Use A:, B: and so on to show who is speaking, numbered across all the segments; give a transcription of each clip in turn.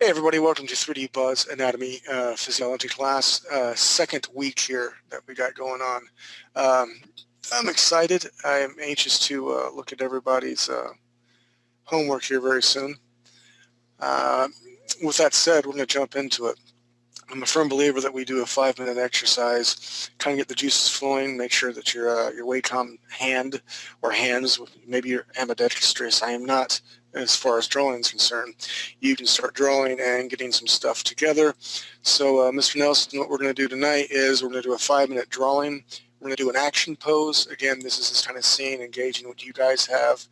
A: Hey everybody, welcome to 3D Buzz Anatomy Physiology class, second week here that we got going on. I'm excited. I am anxious to look at everybody's homework here very soon. With that said, we're going to jump into it. I'm a firm believer that we do a 5-minute exercise, kind of get the juices flowing, make sure that your Wacom hand or hands, maybe you're ambidextrous. I am not as far as drawing is concerned. You can start drawing and getting some stuff together. So Mr. Nelson, what we're going to do tonight is we're going to do a 5-minute drawing. We're going to do an action pose. Again, this is just kind of seeing, engaging what you guys have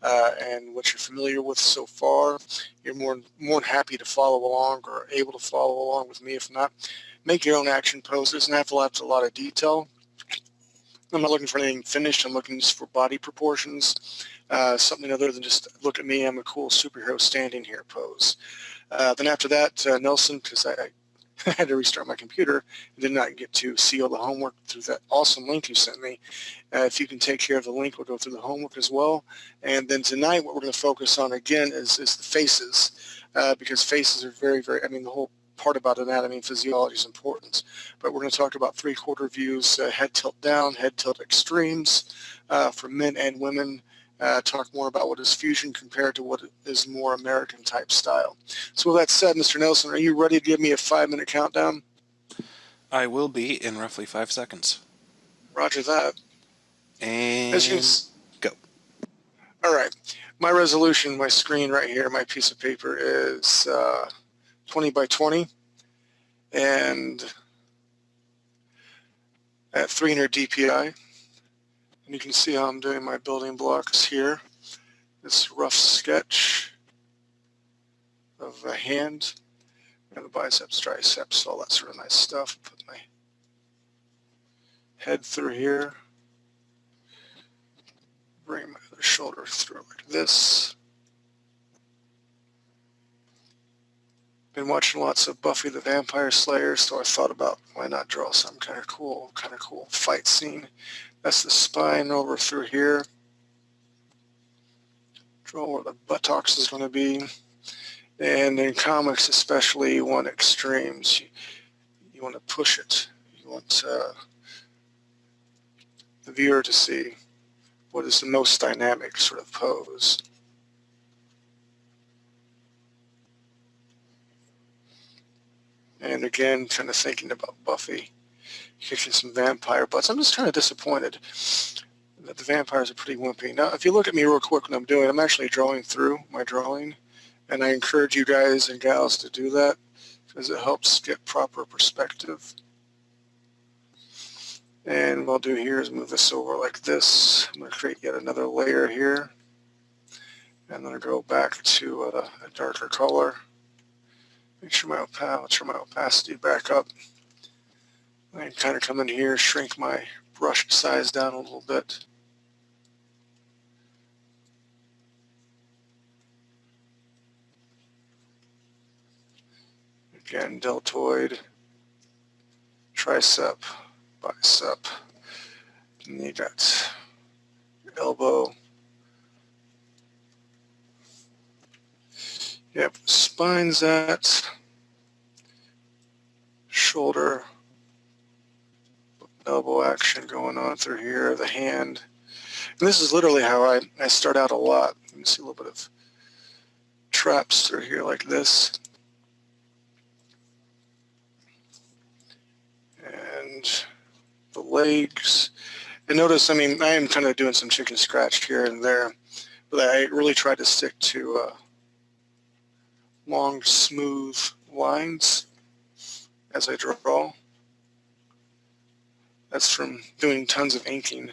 A: and what you're familiar with so far. You're more than happy to follow along or able to follow along with me. If not, make your own action pose. It doesn't have to have a lot of detail. I'm not looking for anything finished. I'm looking just for body proportions, something other than just look at me, I'm a cool superhero standing here pose. Then after that, Nelson, because I had to restart my computer and did not get to see all the homework through that awesome link you sent me. If you can take care of the link, we'll go through the homework as well. And then tonight, what we're going to focus on again is the faces, because faces are very, very, I mean, the whole part about anatomy and physiology is important. But we're going to talk about 3/4 views, head tilt down, head tilt extremes for men and women. Talk more about what is fusion compared to what is more American type style. So with that said, Mr. Nelson, are you ready to give me a 5-minute countdown?
B: I will be in roughly 5 seconds.
A: Roger that.
B: And go.
A: All right. My resolution, my screen right here, my piece of paper is 20 by 20 and at 300 DPI. And you can see how I'm doing my building blocks here. This rough sketch of a hand and the biceps, triceps, all that sort of nice stuff. Put my head through here. Bring my other shoulder through like this. Been watching lots of Buffy the Vampire Slayer, so I thought about why not draw some kind of cool fight scene. That's the spine over through here. Draw where the buttocks is going to be. And in comics especially, you want extremes. You want to push it. You want the viewer to see what is the most dynamic sort of pose. And again, kind of thinking about Buffy kicking some vampire butts. I'm just kind of disappointed that the vampires are pretty wimpy. Now, if you look at me real quick when I'm doing, I'm actually drawing through my drawing, and I encourage you guys and gals to do that because it helps get proper perspective. And what I'll do here is move this over like this. I'm going to create yet another layer here. And then I'll go back to a darker color. Make sure my opacity back up. I can kind of come in here, shrink my brush size down a little bit. Again, deltoid, tricep, bicep. And you got your elbow. Yep, spine's at, shoulder, elbow action going on through here, the hand. And this is literally how I start out a lot. You can see a little bit of traps through here like this. And the legs. And notice, I mean, I am kind of doing some chicken scratch here and there, but I really try to stick to long, smooth lines as I draw. That's from doing tons of inking.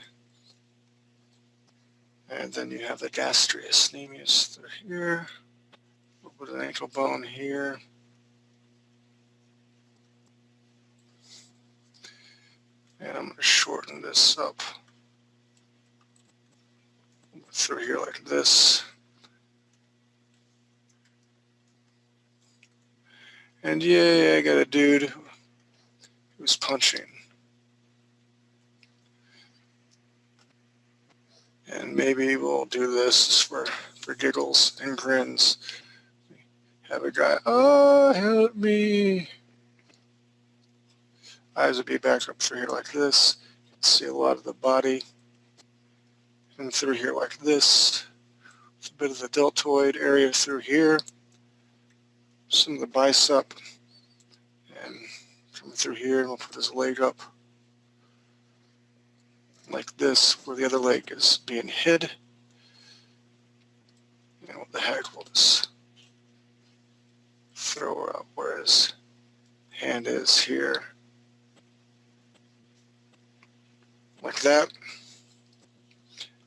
A: And then you have the gastrocnemius through here, a little bit of ankle bone here. And I'm going to shorten this up through here like this. And yeah, I got a dude who's punching. And maybe we'll do this for giggles and grins. Have a guy, oh, help me. Eyes would be back up through here like this. You can see a lot of the body. And through here like this. A bit of the deltoid area through here. Some of the bicep. And coming through here, and we'll put his leg up like this, where the other leg is being hid. And what the heck, we'll just throw her up where his hand is here. Like that.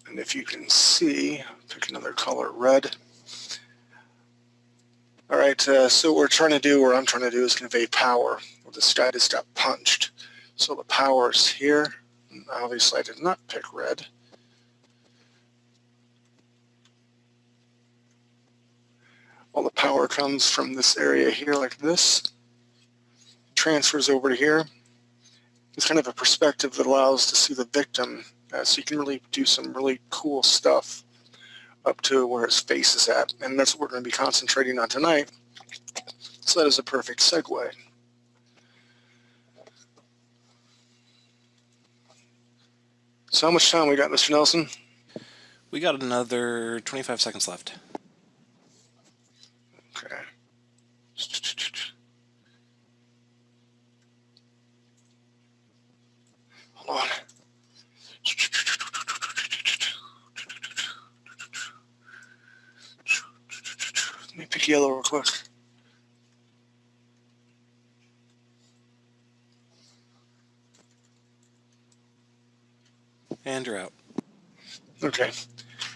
A: And if you can see, pick another color, red. All right, so what we're trying to do, or I'm trying to do, is convey power. Well, this guy just got punched. So the power is here. And obviously, I did not pick red. All the power comes from this area here like this. Transfers over to here. It's kind of a perspective that allows to see the victim. So you can really do some really cool stuff up to where his face is at. And that's what we're going to be concentrating on tonight. So that is a perfect segue. So how much time we got, Mr. Nelson?
B: We got another 25 seconds left.
A: Okay. Hold on. Let me pick yellow real quick.
B: And you're out.
A: Okay.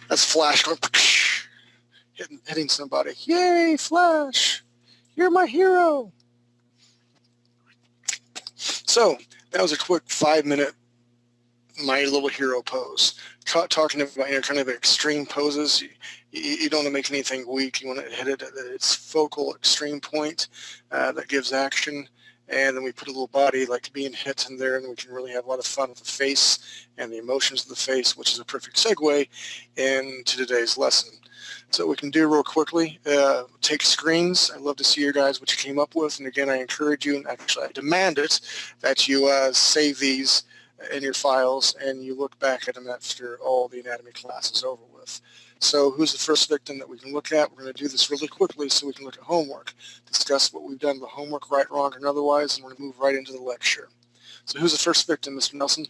A: That's Flash going hitting somebody. Yay, Flash! You're my hero! So, that was a quick 5-minute my little hero pose. Talking about kind of extreme poses. You don't want to make anything weak. You want to hit it at its focal extreme point that gives action. And then we put a little body like being hit in there, and we can really have a lot of fun with the face and the emotions of the face, which is a perfect segue into today's lesson. So what we can do real quickly, take screens. I'd love to see you guys what you came up with. And again, I encourage you, and actually I demand it, that you save these in your files and you look back at them after all the anatomy class is over with. So who's the first victim that we can look at? We're going to do this really quickly so we can look at homework, discuss what we've done, the homework, right, wrong, and otherwise, and we're going to move right into the lecture. So who's the first victim, Mr. Nelson?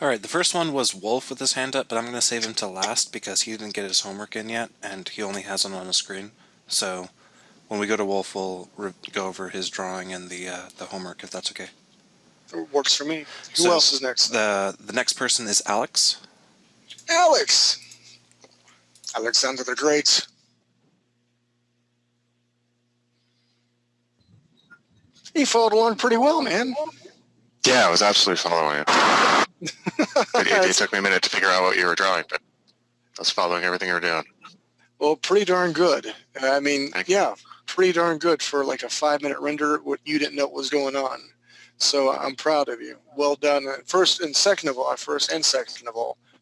B: All right, the first one was Wolf with his hand up, but I'm going to save him to last because he didn't get his homework in yet, and he only has it on the screen. So when we go to Wolf, we'll go over his drawing and the homework, if that's okay.
A: It works for me. Who else is next?
B: The next person is Alex.
A: Alex! Alexander the Great. He followed along pretty well, man.
C: Yeah, I was absolutely following it. It took me a minute to figure out what you were drawing, but I was following everything you were doing.
A: Well, pretty darn good. I mean, yeah, pretty darn good for like a 5-minute render. What you didn't know what was going on. So I'm proud of you. Well done. First and second of all,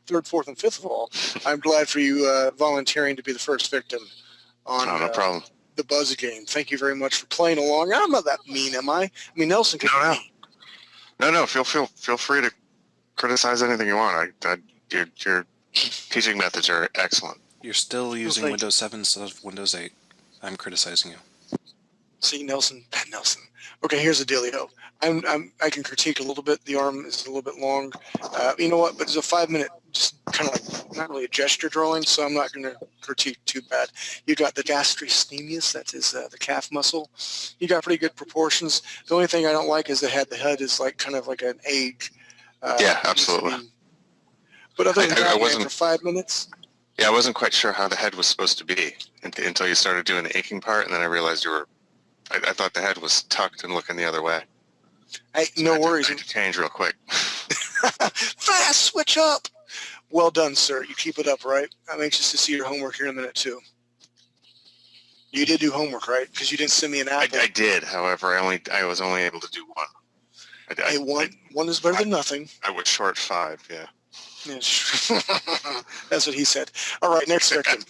A: third, fourth, and fifth of all, I'm glad for you volunteering to be the first victim on
C: no problem.
A: The Buzz game. Thank you very much for playing along. I'm not that mean, am I? I mean, Nelson can be mean.
C: No. Feel free to criticize anything you want. Your teaching methods are excellent.
B: You're still using Windows 7 instead of Windows 8. I'm criticizing you.
A: See, Nelson, bad Nelson. Okay, here's the dealio. I can critique a little bit. The arm is a little bit long. You know what? But it's a 5-minute, just kind of like not really a gesture drawing, so I'm not going to critique too bad. You got the gastrocnemius, that is the calf muscle. You got pretty good proportions. The only thing I don't like is the head. The head is like kind of like an egg.
C: Yeah, absolutely.
A: But other than that, for 5 minutes.
C: Yeah, I wasn't quite sure how the head was supposed to be until you started doing the inking part, and then I realized I thought the head was tucked and looking the other way.
A: Hey, so no worries.
C: I had to change real quick.
A: Fast, switch up. Well done, sir. You keep it up, right? I'm anxious to see your homework here in a minute, too. You did do homework, right? Because you didn't send me an apple.
C: I did. However, I was only able to do one.
A: One is better than nothing.
C: I was short 5, yeah.
A: Yes. That's what he said. All right, next victim.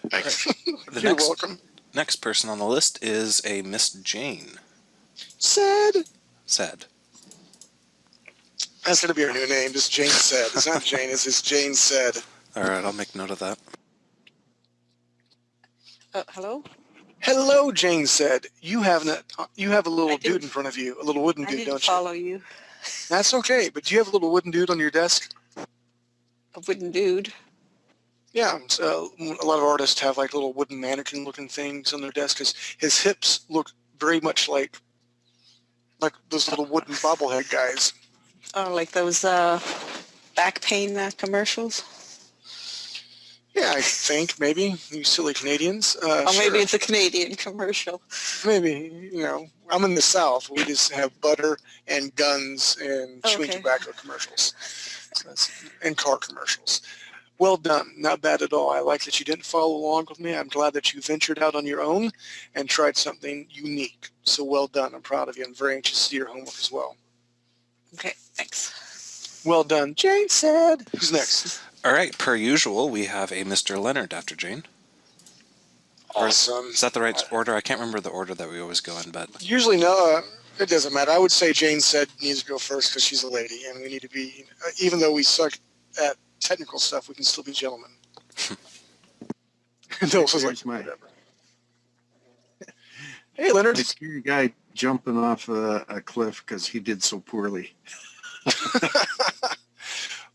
C: Thanks.
A: You're welcome.
B: Next person on the list is a Miss Jane.
A: Said.
B: Said.
A: That's going to be our new name, just Jane Said. It's not Jane, it's Jane Said.
B: All right, I'll make note of that.
D: Hello?
A: Hello, Jane Said. You have a little dude in front of you, a little wooden dude, don't you?
D: I didn't follow you.
A: That's okay, but do you have a little wooden dude on your desk?
D: A wooden dude.
A: Yeah, so a lot of artists have like little wooden mannequin-looking things on their desk because his hips look very much like those little wooden bobblehead guys.
D: Oh, like those back pain commercials?
A: Yeah, I think maybe you silly Canadians.
D: Or maybe
A: sure.
D: it's a Canadian commercial.
A: Maybe, I'm in the South. We just have butter and guns and chewing tobacco commercials and car commercials. Well done. Not bad at all. I like that you didn't follow along with me. I'm glad that you ventured out on your own and tried something unique. So well done. I'm proud of you. I'm very anxious to see your homework as well.
D: Okay, thanks.
A: Well done. Jane Said. Who's next?
B: All right, per usual, we have a Mr. Leonard after Jane.
A: Awesome.
B: Is that the right order? I can't remember the order that we always go in, but...
A: Usually, no, it doesn't matter. I would say Jane Said needs to go first because she's a lady, and we need to be, even though we suck at technical stuff, we can still be gentlemen. Whatever. Hey, Leonard.
E: I see a guy jumping off a cliff because he did so poorly.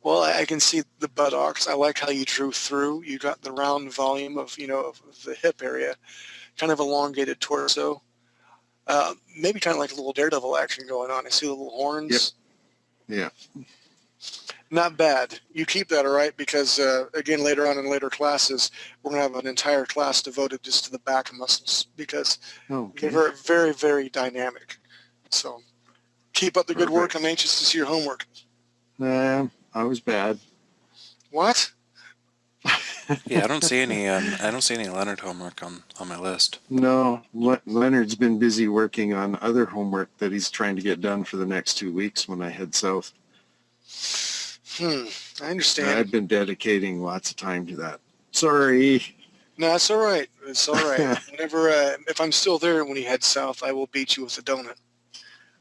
A: Well, I can see the buttocks. I like how you drew through. You got the round volume of the hip area, kind of elongated torso. Maybe kind of like a little daredevil action going on. I see the little horns.
E: Yep. Yeah.
A: Not bad. You keep that, all right? Because, again, later on in later classes, we're going to have an entire class devoted just to the back muscles because they're very, very, very dynamic. So keep up the good work. I'm anxious to see your homework.
E: I was bad.
A: What?
B: Yeah, I don't see any Leonard homework on my list.
E: No, Leonard's been busy working on other homework that he's trying to get done for the next 2 weeks when I head south.
A: I understand.
E: I've been dedicating lots of time to that. Sorry.
A: No, it's all right. It's all right. Whenever, if I'm still there when you head south, I will beat you with a donut.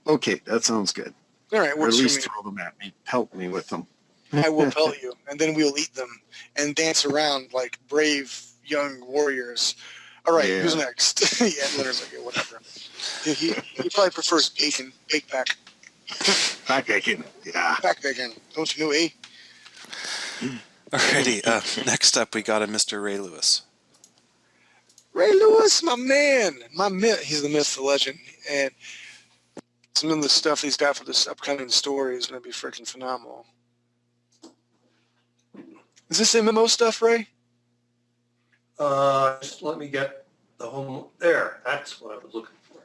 E: Okay, that sounds good.
A: All right,
E: or at
A: works
E: least
A: for me.
E: throw them at me. Help me with them.
A: I will pelt you, and then we'll eat them and dance around like brave young warriors. All right, Who's next? Yeah, Leonard's like, yeah, whatever. He probably prefers bacon, baked pack.
E: Back bacon, yeah.
A: Back bacon. Don't you know, eh?
B: Alrighty, next up we got a Mr. Ray Lewis.
A: Ray Lewis, my man. He's the myth, the legend. And some of the stuff he's got for this upcoming story is going to be freaking phenomenal. Is this MMO stuff, Ray?
F: Just let me get the home. There, that's what I was looking for.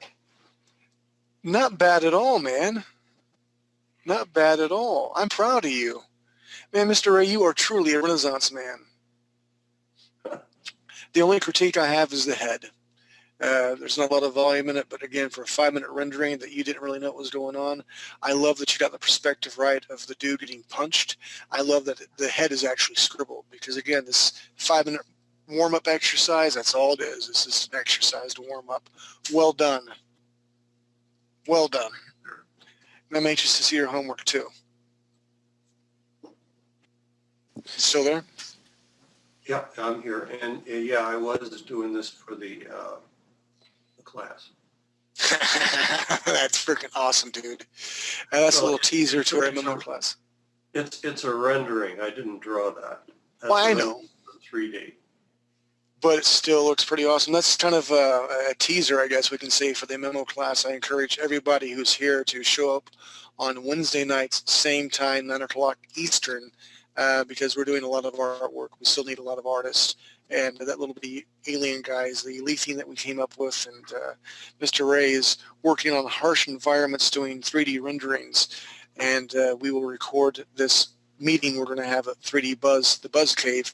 A: Not bad at all, man. Not bad at all. I'm proud of you. Man, Mr. Ray, you are truly a Renaissance man. The only critique I have is the head. There's not a lot of volume in it, but again, for a 5-minute rendering that you didn't really know what was going on, I love that you got the perspective right of the dude getting punched. I love that the head is actually scribbled because, again, this 5-minute warm-up exercise, that's all it is. It's just an exercise to warm up. Well done. Well done. And I'm anxious to see your homework, too. You still there?
F: Yeah, I'm here. And yeah, I was doing this for the class.
A: That's freaking awesome, dude. That's a little teaser to our MMO class.
F: It's a rendering. I didn't draw that. That's
A: Well, I know.
F: 3D.
A: But it still looks pretty awesome. That's kind of a teaser, I guess we can say, for the MMO class. I encourage everybody who's here to show up on Wednesday nights, same time, 9 o'clock Eastern, because we're doing a lot of artwork. We still need a lot of artists. And that little bitty alien guy is the leafing that we came up with. And Mr. Ray is working on harsh environments doing 3D renderings. And we will record this meeting we're going to have at 3D Buzz, the Buzz Cave,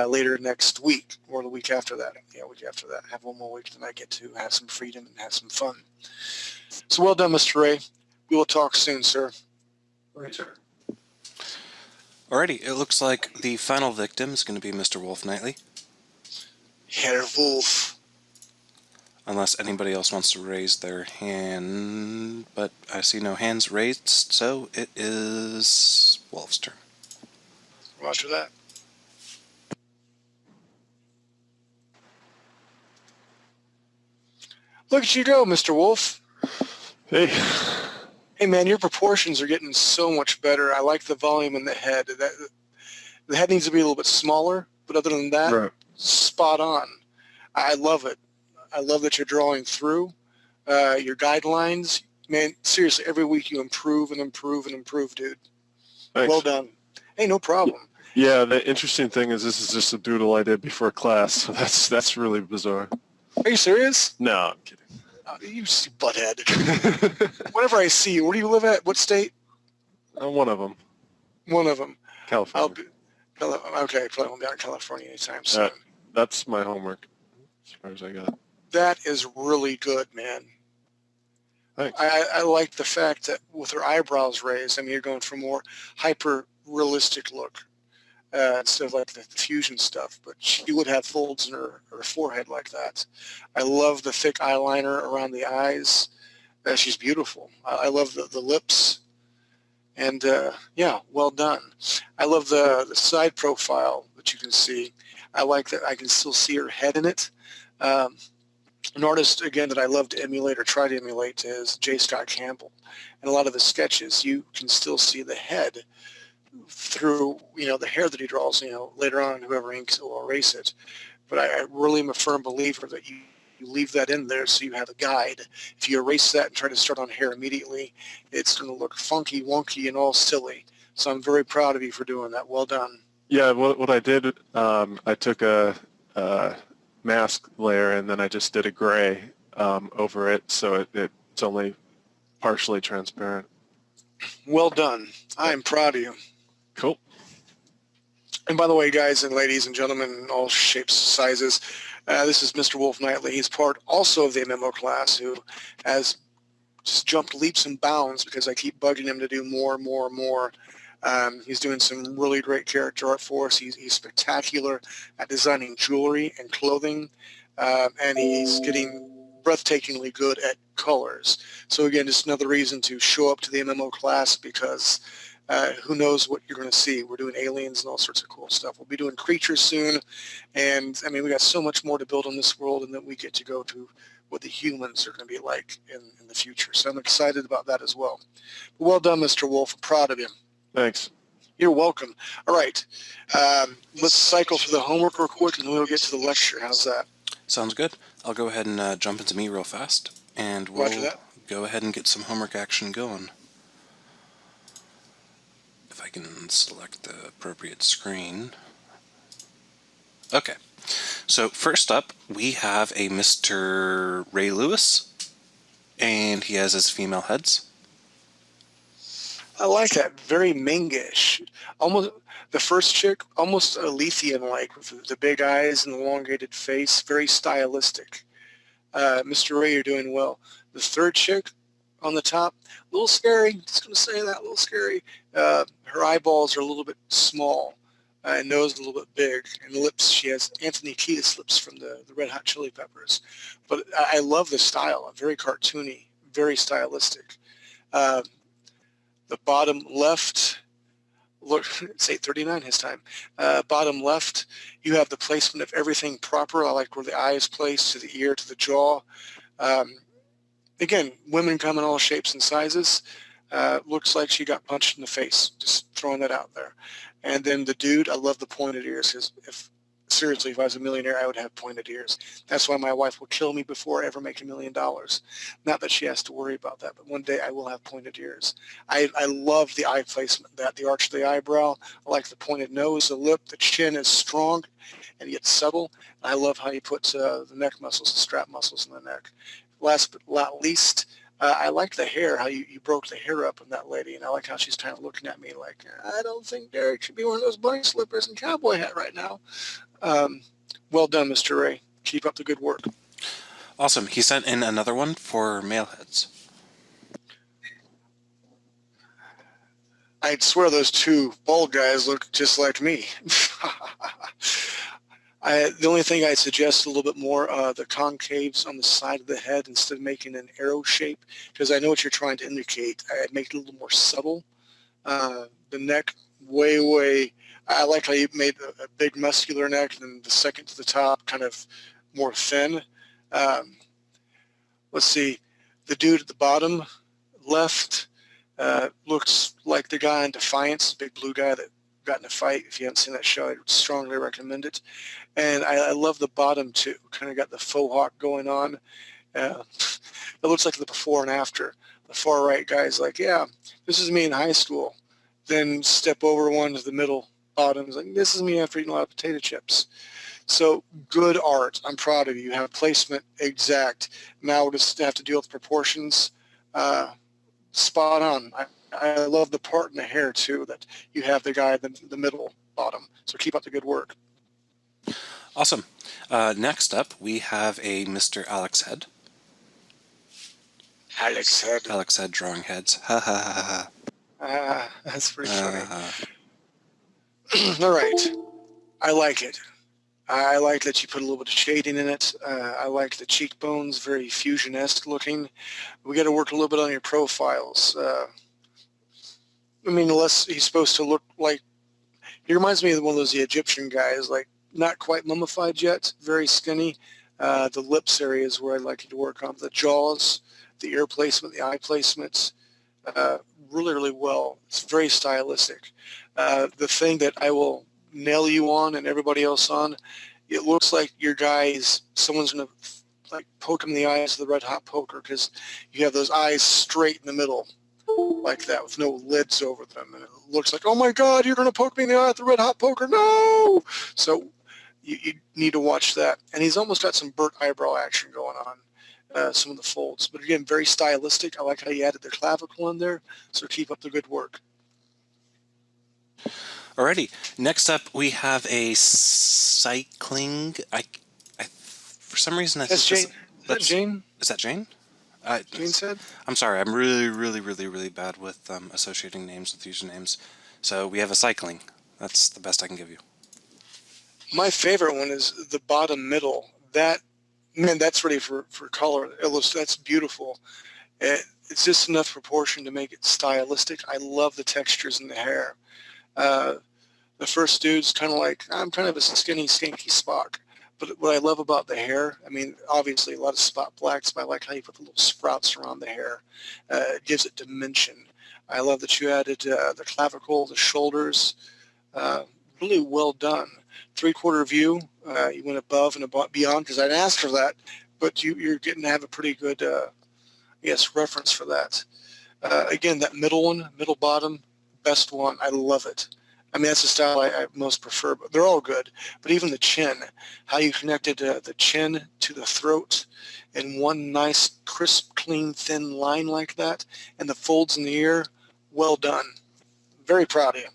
A: later next week or the week after that. Yeah, week after that. Have one more week, then I get to have some freedom and have some fun. So well done, Mr. Ray. We will talk soon, sir.
F: All right, sir.
B: Alrighty, it looks like the final victim is going to be Mr. Wolf Knightley.
A: Herr Wolf.
B: unless anybody else wants to raise their hand, but I see no hands raised, so it is Wolf's turn.
A: Roger that. Look at you go, Mr. Wolf.
G: Hey.
A: Hey, man, your proportions are getting so much better. I like the volume in the head. The head needs to be a little bit smaller, but other than that,
G: Right.
A: spot on. I love it. I love that you're drawing through your guidelines. Man, seriously, every week you improve and improve and improve, dude.
G: Thanks.
A: Well done. Hey, no problem.
G: Yeah, the interesting thing is this is just a doodle I did before class, so that's really bizarre.
A: Are you serious?
G: No, I'm kidding.
A: You butthead. Whenever I see you, where do you live at? What state?
G: One of them,
A: One of them.
G: California.
A: Okay, probably won't be out in California anytime soon.
G: That's my homework, as far as I got.
A: That is really good, man.
G: Thanks.
A: I like the fact that with her eyebrows raised, I mean, you're going for a more hyper-realistic look instead of like the fusion stuff, but she would have folds in her forehead like that. I love the thick eyeliner around the eyes. She's beautiful. I love the lips. And yeah, well done. I love the side profile that you can see. I like that I can still see her head in it. An artist, again, that I love to emulate or try to emulate is J. Scott Campbell. And a lot of his sketches, you can still see the head through, the hair that he draws, later on, whoever inks it will erase it. But I really am a firm believer that you leave that in there so you have a guide. If you erase that and try to start on hair immediately, it's going to look funky, wonky, and all silly. So I'm very proud of you for doing that. Well done.
G: Yeah, what I did, I took a mask layer and then I just did a gray over it, so it's only partially transparent.
A: Well done. I'm proud of you.
G: Cool.
A: And by the way, guys and ladies and gentlemen in all shapes, sizes, this is Mr. Wolf Knightley. He's part also of the MMO class who has just jumped leaps and bounds because I keep bugging him to do more and more and more. He's doing some really great character art for us. He's spectacular at designing jewelry and clothing, and he's getting breathtakingly good at colors. So again, just another reason to show up to the MMO class because who knows what you're going to see. We're doing aliens and all sorts of cool stuff. We'll be doing creatures soon, and I mean, we got so much more to build in this world, and then we get to go to what the humans are going to be like in the future. So I'm excited about that as well. Well done, Mr. Wolf. I'm proud of you.
G: Thanks.
A: You're welcome. All right. Let's cycle through the homework real quick, and then we'll get to the lecture. How's that?
B: Sounds good. I'll go ahead and jump into me real fast, and we'll go ahead and get some homework action going. If I can select the appropriate screen. Okay. So first up, we have a Mr. Ray Lewis, and he has his female heads.
A: I like that. Very Mingish. Almost the first chick, almost Alethian-like with the big eyes and the elongated face. Very stylistic. Mr. Ray, you're doing well. The third chick on the top, a little scary. Just going to say that, a little scary. Her eyeballs are a little bit small and nose a little bit big. And the lips, she has Anthony Kiedis lips from the Red Hot Chili Peppers. But I love the style. Very cartoony, very stylistic. The bottom left, look, it's 8:39 his time. Bottom left, you have the placement of everything proper. I like where the eye is placed, to the ear, to the jaw. Again, women come in all shapes and sizes. Looks like she got punched in the face. Just throwing that out there. And then the dude, I love the pointed ears. Seriously, if I was a millionaire, I would have pointed ears. That's why my wife will kill me before I ever make $1 million. Not that she has to worry about that, but one day I will have pointed ears. I love the eye placement, the arch of the eyebrow. I like the pointed nose, the lip, the chin is strong and yet subtle. I love how you put the neck muscles, the strap muscles in the neck. Last but not least, I like the hair, how you broke the hair up in that lady, and I like how she's kind of looking at me like, I don't think Derek should be wearing those bunny slippers and cowboy hat right now. Well done, Mr. Ray. Keep up the good work.
B: Awesome. He sent in another one for male heads.
A: I'd swear those two bald guys look just like me. The only thing I'd suggest a little bit more, the concaves on the side of the head instead of making an arrow shape, because I know what you're trying to indicate. I'd make it a little more subtle. The neck, I like how you made a big muscular neck, and then the second to the top, kind of more thin. Let's see, the dude at the bottom left looks like the guy in Defiance, the big blue guy that got in a fight. If you haven't seen that show, I'd strongly recommend it. And I love the bottom too. Kind of got the faux hawk going on. It looks like the before and after. The far right guy's like, yeah, this is me in high school. Then step over one to the middle bottom. Is like, this is me after eating a lot of potato chips. So good art. I'm proud of you. You have placement exact. Now we'll just have to deal with proportions. Spot on. I love the part in the hair too that you have the guy in the middle bottom. So keep up the good work.
B: Awesome. Next up, we have a Mr. Alex Head.
A: Alex Head.
B: Alex Head drawing heads. Ha ha ha ha.
A: That's pretty funny. All right. I like it. I like that you put a little bit of shading in it. I like the cheekbones, very fusion-esque looking. We got to work a little bit on your profiles. I mean, unless he's supposed to look like, he reminds me of one of those Egyptian guys, like not quite mummified yet, very skinny. The lips area is where I'd like you to work on. The jaws, the ear placement, the eye placement, really, really well. It's very stylistic. The thing that I will nail you on and everybody else on, it looks like your guys, someone's going to like poke him in the eyes with the red hot poker because you have those eyes straight in the middle like that with no lids over them. And it looks like, oh my God, you're going to poke me in the eye with the red hot poker. No! So you need to watch that. And he's almost got some burnt eyebrow action going on, some of the folds. But again, very stylistic. I like how you added the clavicle in there. So keep up the good work.
B: Alrighty. Next up, we have a cycling. For some reason,
A: That's Jane. Is that Jane?
B: Is that Jane?
A: Jane said?
B: I'm sorry. I'm really, really, really, really bad with associating names with usernames. So we have a cycling. That's the best I can give you.
A: My favorite one is the bottom middle. That's ready for color. That's beautiful. It's just enough proportion to make it stylistic. I love the textures in the hair. The first dude's kind of like, I'm kind of a skinny, skanky Spock. But what I love about the hair, I mean, obviously a lot of spot blacks, but I like how you put the little sprouts around the hair. It gives it dimension. I love that you added the clavicle, the shoulders. Really well done. Three-quarter view, you went above and beyond because I'd asked for that, but you're getting to have a pretty good, reference for that. Again, that middle one, middle bottom, best one. I love it. I mean, that's the style I most prefer, but they're all good. But even the chin, how you connected the chin to the throat in one nice, crisp, clean, thin line like that, and the folds in the ear, well done. Very proud of you.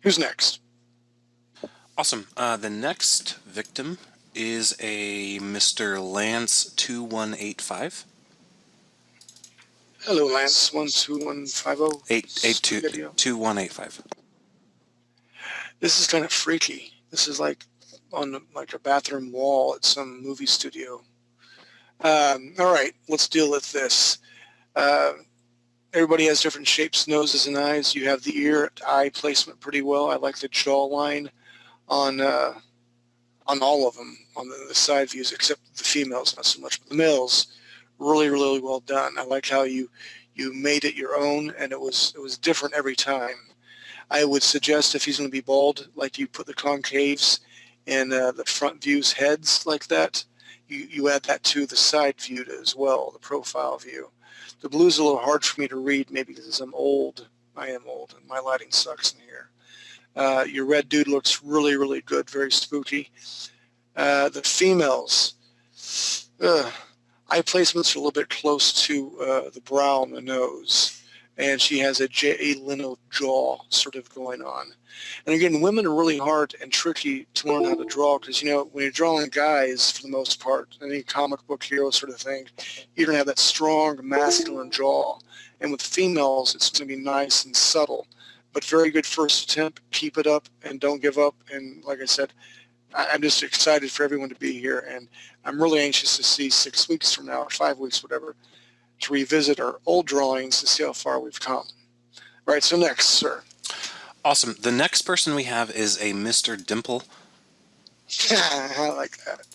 A: Who's next?
B: Awesome. The next victim is a Mr. Lance 2185.
A: Hello, Lance. 12150.
B: 2185.
A: This is kind of freaky. This is like on like a bathroom wall at some movie studio. All right, let's deal with this. Everybody has different shapes, noses, and eyes. You have the ear-eye placement pretty well. I like the jawline on all of them, on the side views, except the females, not so much. But the males, really, really well done. I like how you made it your own, and it was different every time. I would suggest if he's going to be bald, like you put the concaves in the front views heads like that, you add that to the side view as well, the profile view. The blue's a little hard for me to read, maybe because I'm old. I am old, and my lighting sucks in here. Your red dude looks really, really good, very spooky. The females, eye placements are a little bit close to the brow and the nose. And she has a J.A. Leno jaw sort of going on. And again, women are really hard and tricky to learn how to draw because, when you're drawing guys, for the most part, any comic book hero sort of thing, you're going to have that strong masculine jaw. And with females, it's going to be nice and subtle. But very good first attempt. Keep it up and don't give up. And like I said, I'm just excited for everyone to be here, and I'm really anxious to see 6 weeks from now, or 5 weeks, whatever, to revisit our old drawings and see how far we've come. All right, so next, sir.
B: Awesome. The next person we have is a Mr. Dimple.
A: I like that.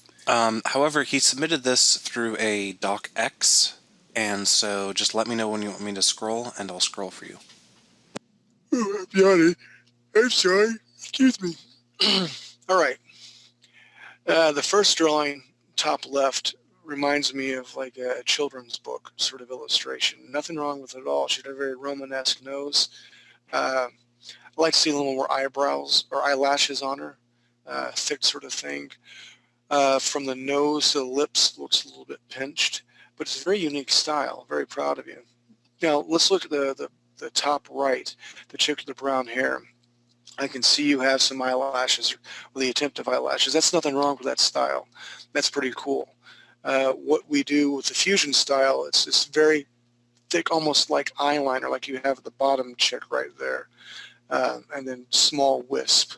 B: However, he submitted this through a docx, and so just let me know when you want me to scroll, and I'll scroll for you.
A: Oh, I'm I'm sorry. Excuse me. All right. The first drawing, top left, reminds me of like a children's book sort of illustration. Nothing wrong with it at all. She had a very Romanesque nose. I like to see a little more eyebrows or eyelashes on her, thick sort of thing. From the nose to the lips, looks a little bit pinched, but it's a very unique style. Very proud of you. Now, let's look at the top right, the chick with the brown hair. I can see you have some eyelashes, or the attempt of eyelashes. That's nothing wrong with that style. That's pretty cool. What we do with the fusion style, it's this very thick, almost like eyeliner, like you have at the bottom chick right there, and then small wisp.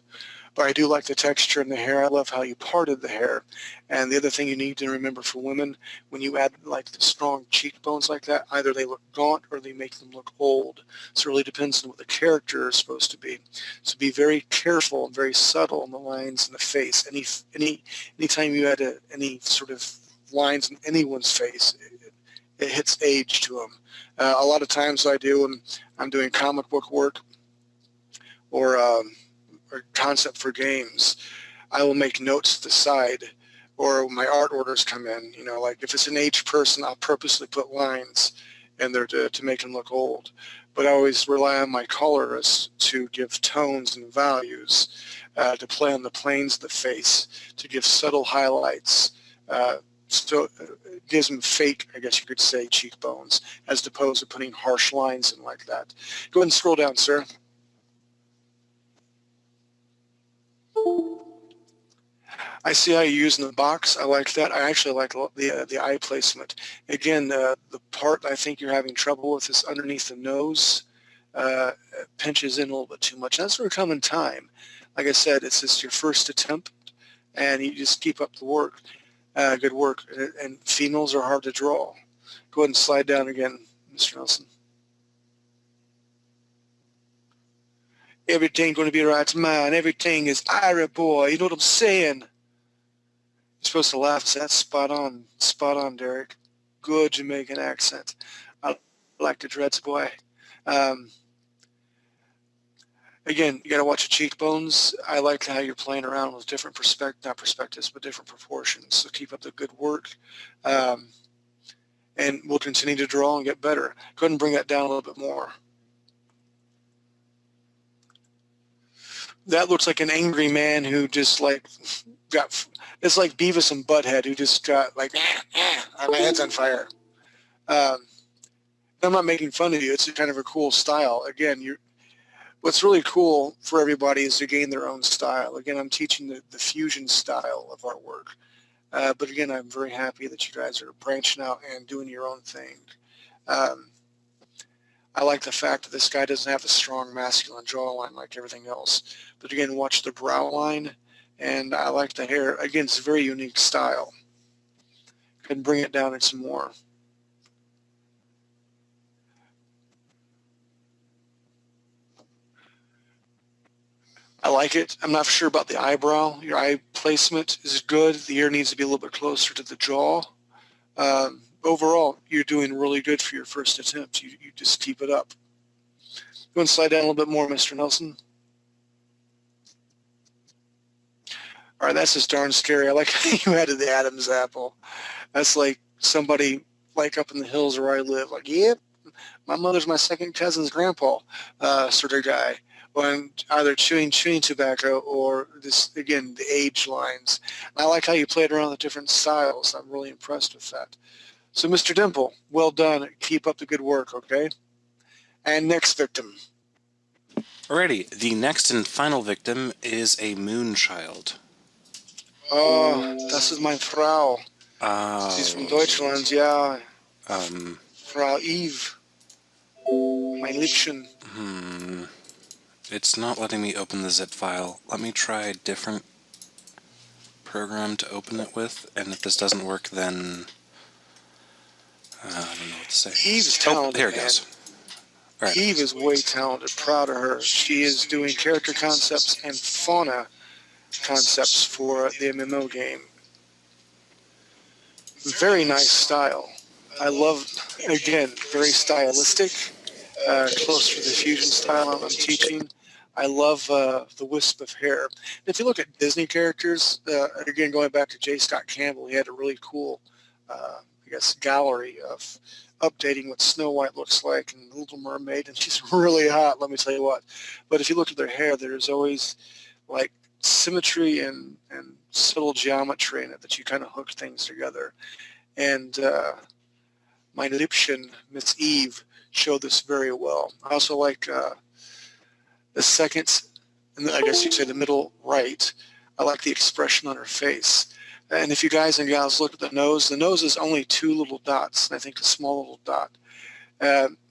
A: But I do like the texture in the hair. I love how you parted the hair. And the other thing you need to remember for women, when you add like the strong cheekbones like that, either they look gaunt or they make them look old. So it really depends on what the character is supposed to be. So be very careful and very subtle in the lines in the face. Anytime you add any sort of lines in anyone's face, it hits age to them. A lot of times I do when I'm doing comic book work or concept for games, I will make notes to the side, or when my art orders come in, you know, like if it's an aged person, I'll purposely put lines in there to make them look old. But I always rely on my colorists to give tones and values, to play on the planes of the face, to give subtle highlights. So it gives them fake, I guess you could say, cheekbones, as opposed to putting harsh lines in like that. Go ahead and scroll down, sir. I see how you're using the box. I like that. I actually like the eye placement. Again, the part I think you're having trouble with is underneath the nose. Pinches in a little bit too much. That's going to come in time. Like I said, it's just your first attempt, and you just keep up the work. Good work. And females are hard to draw. Go ahead and slide down again, Mr. Nelson. Everything going to be right, man. Everything is Ira boy. You know what I'm saying? You're supposed to laugh. So that's spot on, Derek. Good Jamaican accent. I like the dreads, boy. Again, you got to watch the cheekbones. I like how you're playing around with different not perspectives, but different proportions. So keep up the good work. And we'll continue to draw and get better. Go ahead and bring that down a little bit more. That looks like an angry man who just like it's like Beavis and Butthead who just got like, my head's on fire. I'm not making fun of you. It's kind of a cool style. Again, what's really cool for everybody is to gain their own style. Again, I'm teaching the fusion style of our work. But again, I'm very happy that you guys are branching out and doing your own thing. I like the fact that this guy doesn't have a strong masculine jawline like everything else. But again, watch the brow line, and I like the hair. Again, it's a very unique style. Can bring it down some more. I like it. I'm not sure about the eyebrow. Your eye placement is good. The ear needs to be a little bit closer to the jaw. Overall, you're doing really good for your first attempt. You just keep it up. Go and slide down a little bit more, Mr. Nelson. All right, that's just darn scary. I like how you added the Adam's apple. That's like somebody like up in the hills where I live. Like, yep, my mother's my second cousin's grandpa, sort of guy. When either chewing tobacco or this, again, the age lines. And I like how you played around with different styles. I'm really impressed with that. So, Mr. Dimple, well done. Keep up the good work, okay? And next victim.
B: Alrighty, the next and final victim is a Moonchild.
A: Oh, das ist meine Frau. She's from Deutschland, yeah. Frau Eve. Mein Liebchen.
B: It's not letting me open the zip file. Let me try a different program to open it with, and if this doesn't work, then I don't know what to say.
A: Eve's talented,
B: here it
A: man.
B: goes. All right.
A: Eve is way talented. Proud of her. She is doing character concepts and fauna concepts for the MMO game. Very nice style. I love, again, very stylistic, close to the fusion style I'm teaching. I love the wisp of hair. If you look at Disney characters, again, going back to J. Scott Campbell, he had a really cool, I guess, gallery of updating what Snow White looks like and The Little Mermaid, and she's really hot, let me tell you what. But if you look at their hair, there's always like symmetry and subtle geometry in it that you kind of hook things together. And my Lipschen, Miss Eve, showed this very well. I also like the second, and I guess you'd say the middle right. I like the expression on her face. And if you guys and gals look at the nose is only 2 little dots, and I think a small little dot.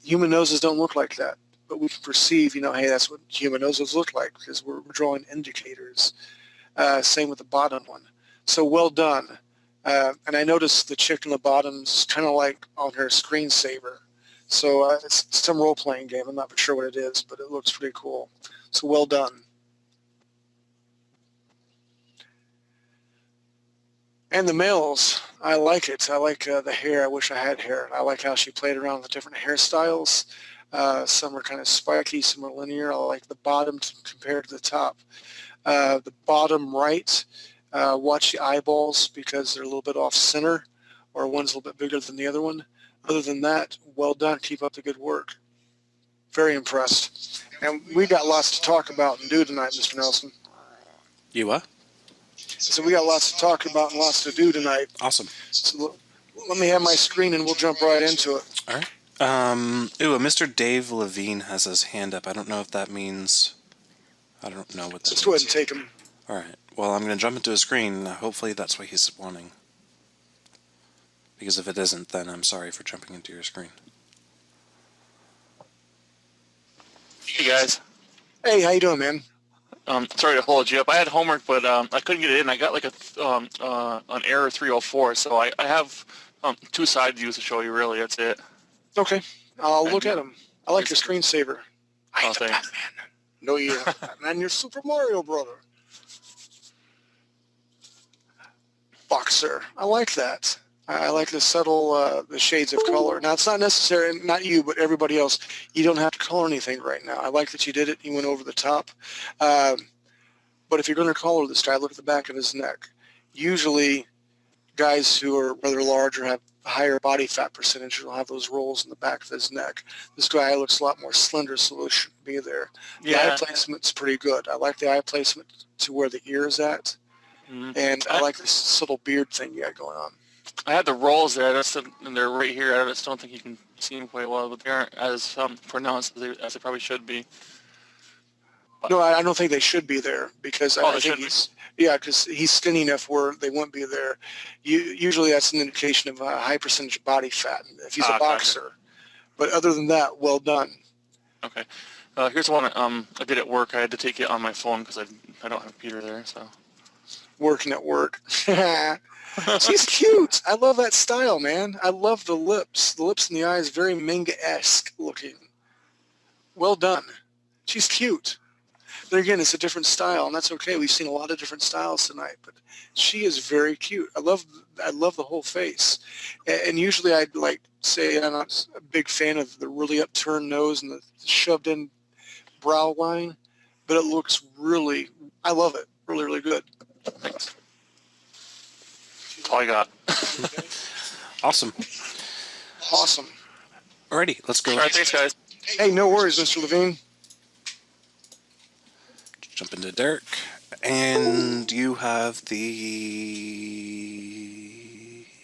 A: Human noses don't look like that, but we can perceive, hey, that's what human noses look like because we're drawing indicators. Same with the bottom one. So well done. And I noticed the chick in the bottom's kind of like on her screensaver. So it's some role-playing game. I'm not sure what it is, but it looks pretty cool. So well done. And the males, I like it. I like the hair. I wish I had hair. I like how she played around with different hairstyles. Some are kind of spiky, some are linear. I like the bottom compared to the top. The bottom right, watch the eyeballs because they're a little bit off center, or one's a little bit bigger than the other one. Other than that, well done. Keep up the good work. Very impressed. And we got lots to talk about and do tonight, Mr. Nelson.
B: You what?
A: So we got lots to talk about and lots to do tonight.
B: Awesome.
A: So let me have my screen and we'll jump right into it.
B: All right. Mr. Dave Levine has his hand up. I don't know if that means... I don't know what that
A: Let's
B: means.
A: go ahead and take him.
B: All right. Well, I'm going to jump into his screen. Hopefully that's what he's wanting. Because if it isn't, then I'm sorry for jumping into your screen.
H: Hey guys.
A: Hey, how you doing, man?
H: Sorry to hold you up. I had homework, but I couldn't get it in. I got like an error 304, so I have 2 side views to show you. Really, that's it.
A: Okay, I'll look at them. I like your screensaver.
H: Oh, thanks.
A: Batman. No, you're Batman. You're Super Mario brother. Boxer. I like that. I like the subtle, the shades of color. Now, it's not necessary, not you, but everybody else. You don't have to color anything right now. I like that you did it. You went over the top. But if you're going to color this guy, look at the back of his neck. Usually, guys who are rather large or have a higher body fat percentage will have those rolls in the back of his neck. This guy looks a lot more slender, so it shouldn't be there. The eye placement's pretty good. I like the eye placement to where the ear is at. Mm-hmm. And I like this subtle beard thing you got going on.
H: I had the rolls there, and they're right here. I just don't think you can see them quite well, but they aren't as pronounced as they probably should be. But,
A: no, I don't think they should be there because I think because he's skinny enough where they won't be there. Usually that's an indication of a high percentage of body fat if he's a boxer. Gotcha. But other than that, well done.
H: Okay. Here's one I did at work. I had to take it on my phone because I don't have a computer there. So.
A: Working at work. She's cute. I love that style, man. I love the lips. The lips and the eyes, very manga-esque looking. Well done. She's cute. But again, it's a different style, and that's okay. We've seen a lot of different styles tonight, but she is very cute. I love the whole face. And usually I'd say I'm not a big fan of the really upturned nose and the shoved in brow line, but it looks really, I love it. Really, really good. Thanks.
H: That's all I got.
B: Awesome.
A: Awesome.
B: Alrighty, let's go.
H: All right, thanks, guys.
A: Hey, no worries, Mr. Levine.
B: Jump into Derek, and you have the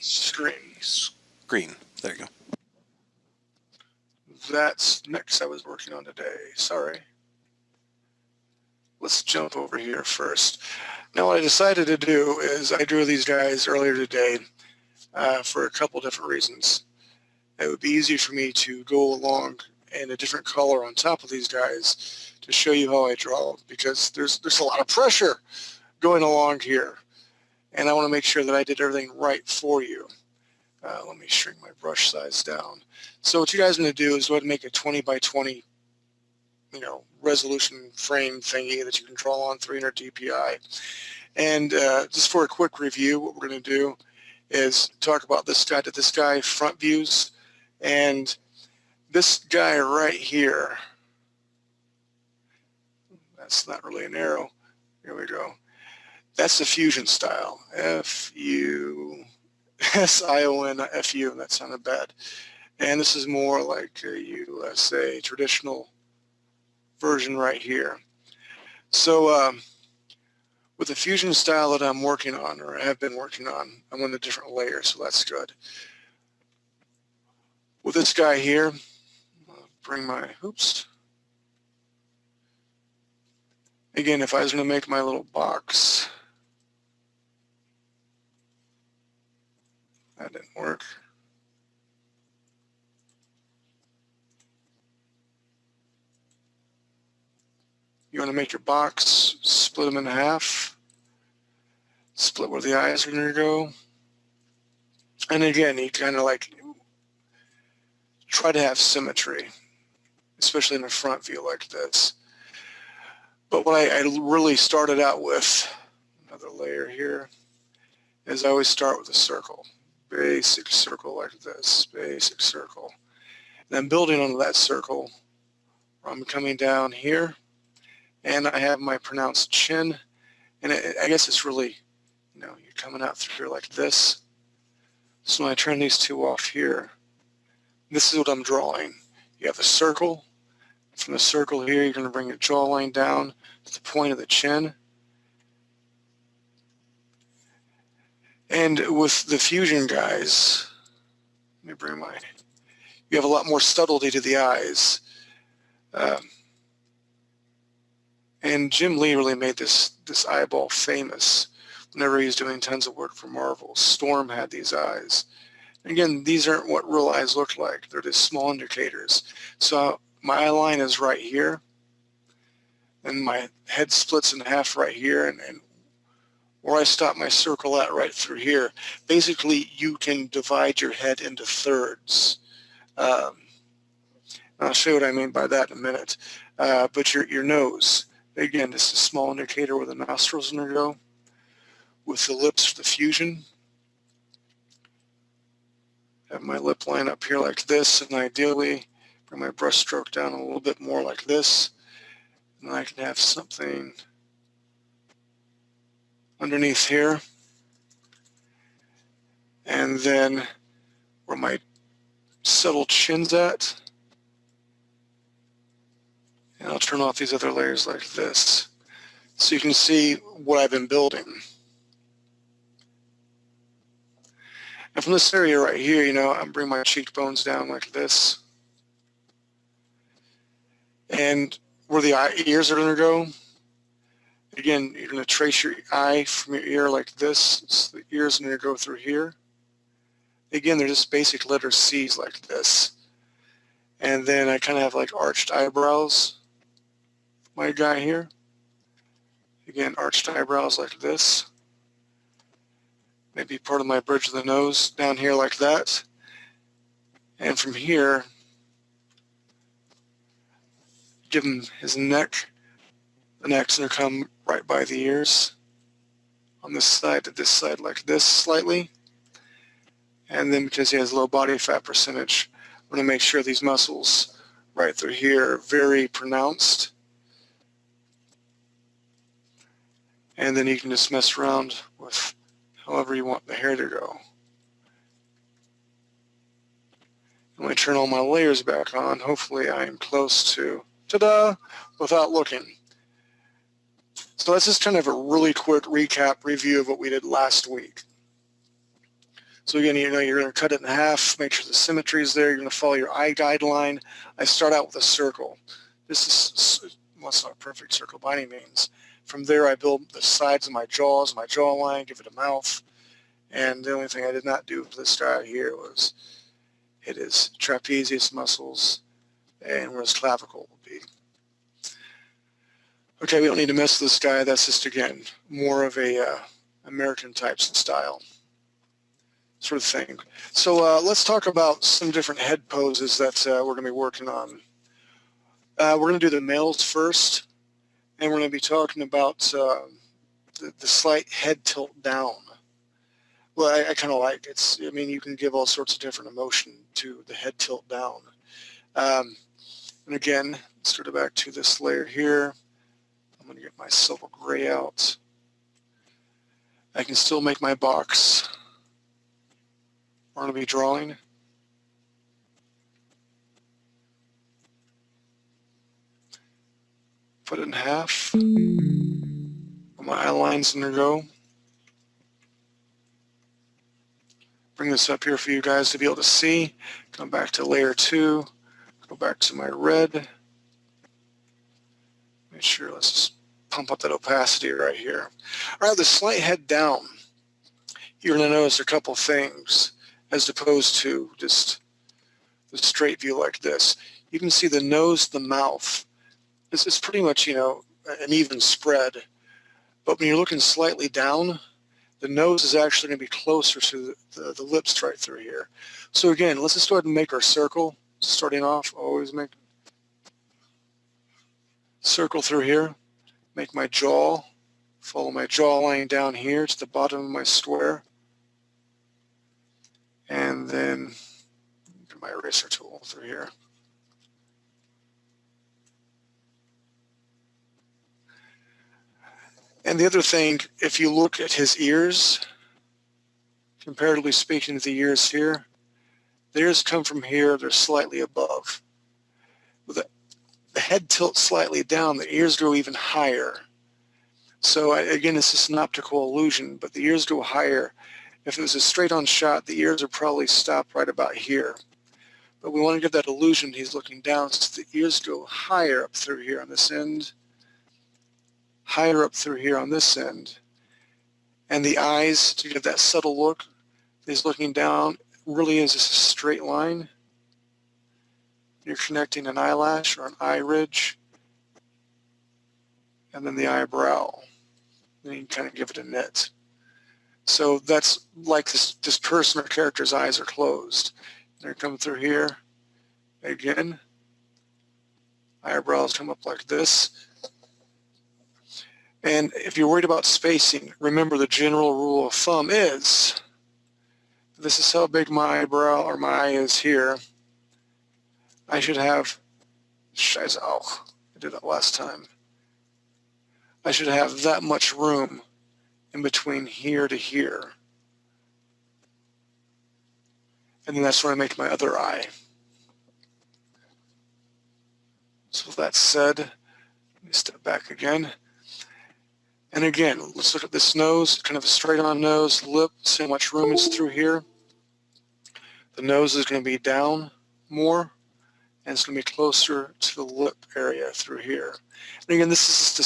B: screen. There you go.
A: That's next I was working on today. Sorry. Let's jump over here first. Now what I decided to do is I drew these guys earlier today for a couple different reasons. It would be easier for me to go along in a different color on top of these guys to show you how I draw because there's a lot of pressure going along here. and I want to make sure that I did everything right for you. Let me shrink my brush size down. So what you guys are going to do is go ahead and make a 20 by 20 resolution frame thingy that you can draw on 300 dpi. And just for a quick review, what we're going to do is talk about this guy to this guy, front views, and this guy right here. That's not really an arrow. Here we go. That's the fusion style. F-U-S-I-O-N, not F-U, that sounded bad. And this is more like a USA traditional version right here. So with the fusion style that I'm working on, or have been working on, I'm on a different layer, so that's good. With this guy here, I'll bring my, oops. Again, if I was going to make my little box, that didn't work. You want to make your box, split them in half, split where the eyes are going to go. And again, you kind of like try to have symmetry, especially in a front view like this. But what I really started out with, another layer here, is I always start with a circle. Basic circle like this, basic circle. And I'm building onto that circle. I'm coming down here, and I have my pronounced chin. And I guess it's really, you're coming out through here like this. So when I turn these two off here, this is what I'm drawing. You have the circle. From the circle here, you're going to bring your jawline down to the point of the chin. And with the fusion guys, let me bring my, you have a lot more subtlety to the eyes. And Jim Lee really made this eyeball famous whenever he was doing tons of work for Marvel. Storm had these eyes. And again, these aren't what real eyes look like. They're just small indicators. So my eye line is right here, and my head splits in half right here, and where I stop my circle at right through here. Basically, you can divide your head into thirds. I'll show you what I mean by that in a minute. But your nose, again, this is a small indicator where the nostrils are going to go. With the lips for the fusion, have my lip line up here like this, and ideally bring my brush stroke down a little bit more like this, and I can have something underneath here, and then where my subtle chin's at, and I'll turn off these other layers like this so you can see what I've been building. And from this area right here, I'm bringing my cheekbones down like this. And where the ears are going to go, again, you're going to trace your eye from your ear like this. So the ears are going to go through here. Again, they're just basic letter C's like this. And then I kind of have like arched eyebrows. My guy here. Again, arched eyebrows like this. Maybe part of my bridge of the nose down here like that. And from here, give him his neck. The neck's going to come right by the ears. On this side to this side like this slightly. And then because he has low body fat percentage, I'm going to make sure these muscles right through here are very pronounced. And then you can just mess around with however you want the hair to go. When I turn all my layers back on, hopefully I am close to, ta-da, without looking. So that's just kind of a really quick recap review of what we did last week. So again, you're going to cut it in half, make sure the symmetry is there. You're going to follow your eye guideline. I start out with a circle. This is, well, it's not a perfect circle by any means. From there, I build the sides of my jaws, my jawline, give it a mouth. And the only thing I did not do for this guy here was hit his trapezius muscles and where his clavicle will be. Okay, we don't need to mess with this guy. That's just, again, more of a American type style sort of thing. So let's talk about some different head poses that we're going to be working on. We're going to do the males first, and we're going to be talking about the slight head tilt down. Well, I kind of like it. I mean, you can give all sorts of different emotion to the head tilt down. And again, let's go back to this layer here. I'm going to get my silver gray out. I can still make my box. We're going to be drawing. Put it in half. My eye line's going to go. Bring this up here for you guys to be able to see. Come back to layer 2. Go back to my red. Make sure, let's just pump up that opacity right here. All right, the slight head down. You're going to notice a couple things as opposed to just the straight view like this. You can see the nose, the mouth. This is pretty much, you know, an even spread. But when you're looking slightly down, the nose is actually going to be closer to the lips right through here. So again, let's just go ahead and make our circle. Starting off, always make circle through here. Make my jaw. Follow my jawline down here to the bottom of my square. And then get my eraser tool through here. And the other thing, if you look at his ears, comparatively speaking to the ears here, the ears come from here, they're slightly above. With the head tilts slightly down, the ears go even higher. So again, it's just an optical illusion, but the ears go higher. If it was a straight-on shot, the ears are probably stopped right about here. But we want to give that illusion he's looking down, so the ears go higher up through here on this end, higher up through here on this end. And the eyes, to give that subtle look, he's looking down, really is just a straight line. You're connecting an eyelash or an eye ridge, and then the eyebrow. Then you can kind of give it a knit. So that's like this person or character's eyes are closed. They're coming through here. Again, eyebrows come up like this. And if you're worried about spacing, remember the general rule of thumb is, this is how big my eyebrow or my eye is here. I should have, I did that last time. I should have that much room in between here to here. And then that's where I make my other eye. So with that said, let me step back again. And again, let's look at this nose, kind of a straight-on nose, lip, see how much room is through here. The nose is going to be down more, and it's going to be closer to the lip area through here. And again, this is just a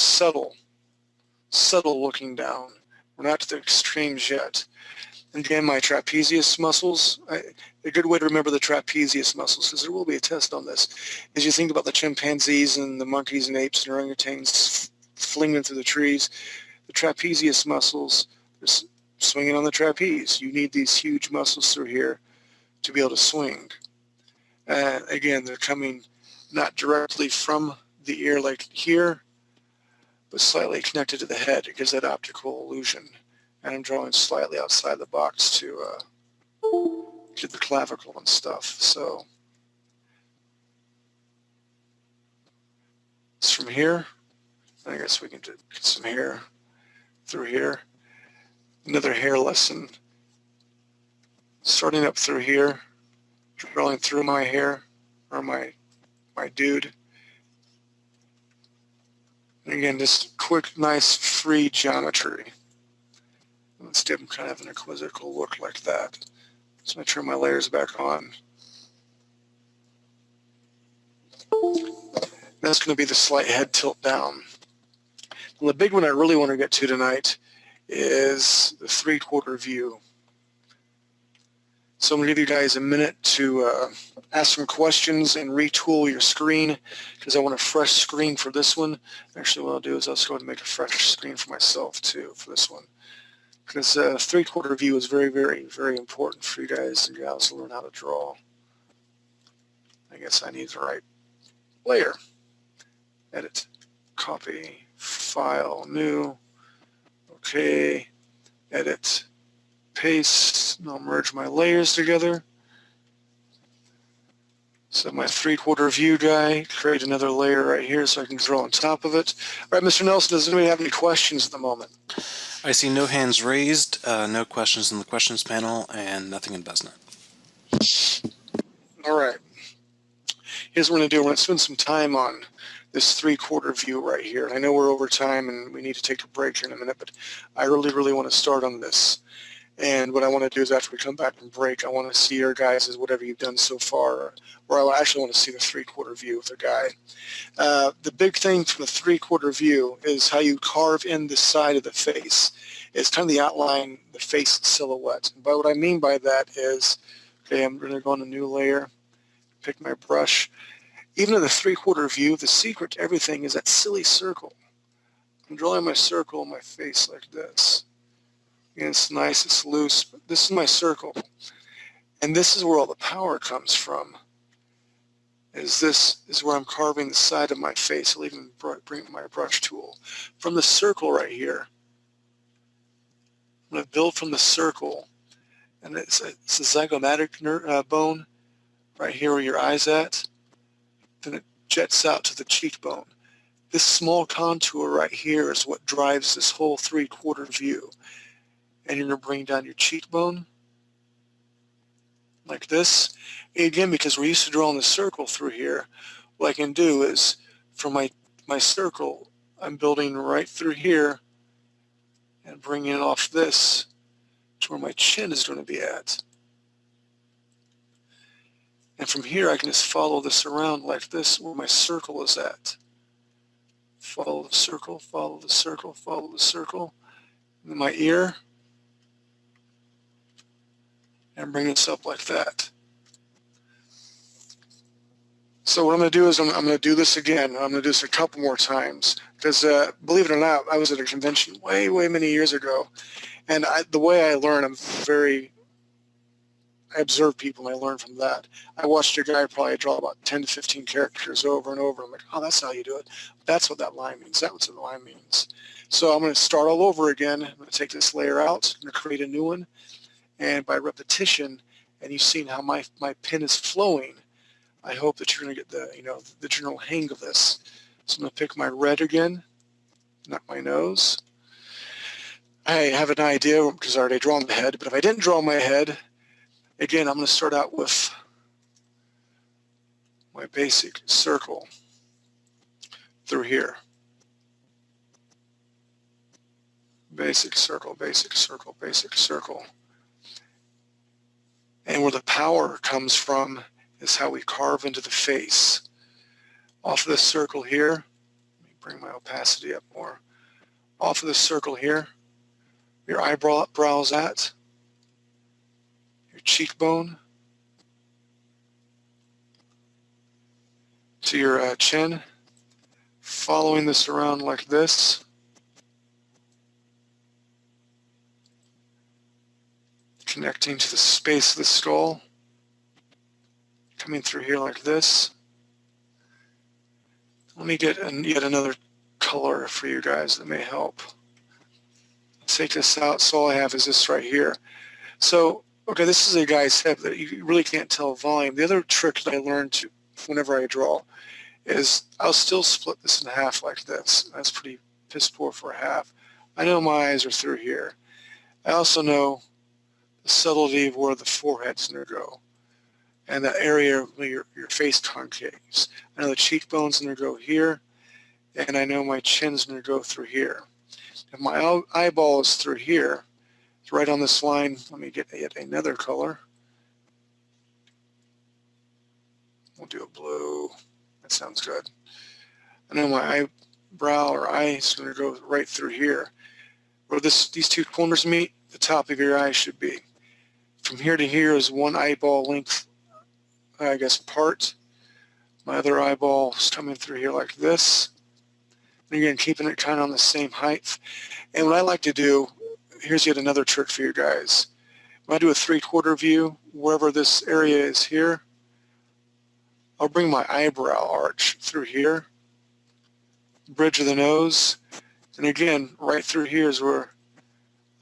A: subtle looking down. We're not to the extremes yet. And again, my trapezius muscles, a good way to remember the trapezius muscles, because there will be a test on this, is you think about the chimpanzees and the monkeys and apes and orangutans flinging through the trees. The trapezius muscles are swinging on the trapeze. You need these huge muscles through here to be able to swing. Again, they're coming not directly from the ear like here, but slightly connected to the head. It gives that optical illusion. And I'm drawing slightly outside the box to get the clavicle and stuff. So it's from here. I guess we can get some hair through here. Another hair lesson. Starting up through here, drawing through my hair, or my dude. And again, just quick, nice, free geometry. Let's give him kind of an quizzical look like that. So I'm going to turn my layers back on. That's going to be the slight head tilt down. And the big one I really want to get to tonight is the 3/4 view. So I'm going to give you guys a minute to ask some questions and retool your screen, because I want a fresh screen for this one. Actually, what I'll do is I'll just go ahead and make a fresh screen for myself too for this one. because three-quarter view is very, very, very important for you guys and gals to learn how to draw. I guess I need the right layer. Edit, copy, file, new, okay, edit, paste, and I'll merge my layers together. So my three-quarter view guy, create another layer right here so I can draw on top of it. All right, Mr. Nelson, does anybody have any questions at the moment?
B: I see no hands raised, no questions in the questions panel, and nothing in BuzzNet.
A: All right. Here's what we're going to do. We're going to spend some time on this three-quarter view right here. I know we're over time and we need to take a break here in a minute, but I really, really want to start on this. And what I want to do is after we come back from break, I want to see your guys' whatever you've done so far, or I actually want to see the three-quarter view with a guy. The big thing from the three-quarter view is how you carve in the side of the face. It's kind of the outline, the face silhouette. And by what I mean by that is, okay, I'm going to go on a new layer, pick my brush. Even in the three-quarter view, the secret to everything is that silly circle. I'm drawing my circle on my face like this. And it's nice, it's loose, but this is my circle. And this is where all the power comes from. This is where I'm carving the side of my face. I'll even bring my brush tool. From the circle right here, I'm going to build from the circle. And it's a zygomatic bone right here where your eye's at. Then it jets out to the cheekbone. This small contour right here is what drives this whole three-quarter view. And you're going to bring down your cheekbone like this. And again, because we're used to drawing the circle through here, what I can do is from my circle, I'm building right through here and bringing it off this to where my chin is going to be at. And from here, I can just follow this around like this where my circle is at. Follow the circle, follow the circle, follow the circle. And then my ear. And bring this up like that. So what I'm going to do is I'm going to do this again. I'm going to do this a couple more times because believe it or not, I was at a convention way, way many years ago. And the way I learn, I observe people and I learn from that. I watched a guy probably draw about 10 to 15 characters over and over. I'm like, oh, that's how you do it. That's what that line means. That's what the line means. So I'm going to start all over again. I'm going to take this layer out. I'm going to create a new one. And by repetition, and you've seen how my pen is flowing, I hope that you're going to get the general hang of this. So I'm going to pick my red again, not my nose. I have an idea because I already drawn the head, but if I didn't draw my head, again, I'm going to start out with my basic circle through here. Basic circle, basic circle, basic circle. And where the power comes from is how we carve into the face. Off of this circle here, let me bring my opacity up more. Off of this circle here, your eyebrows at, your cheekbone, to your chin, following this around like this. Connecting to the space of the skull, coming through here like this. Let me get yet another color for you guys that may help. Take this out, so all I have is this right here. So, okay, this is a guy's head that you really can't tell volume. The other trick that I learned whenever I draw is I'll still split this in half like this. That's pretty piss poor for a half. I know my eyes are through here. I also know the subtlety of where the forehead's going to go and the area where your face concaves. I know the cheekbone's going to go here, and I know my chin's going to go through here. If my eyeball is through here, it's right on this line. Let me get yet another color. We'll do a blue. That sounds good. I know my eyebrow or eye is going to go right through here. Where these two corners meet, the top of your eye should be. From here to here is one eyeball length, I guess, apart. My other eyeball is coming through here like this. And again, keeping it kind of on the same height. And what I like to do here's yet another trick for you guys. When I do a 3/4 view, wherever this area is here, I'll bring my eyebrow arch through here, bridge of the nose, and again, right through here is where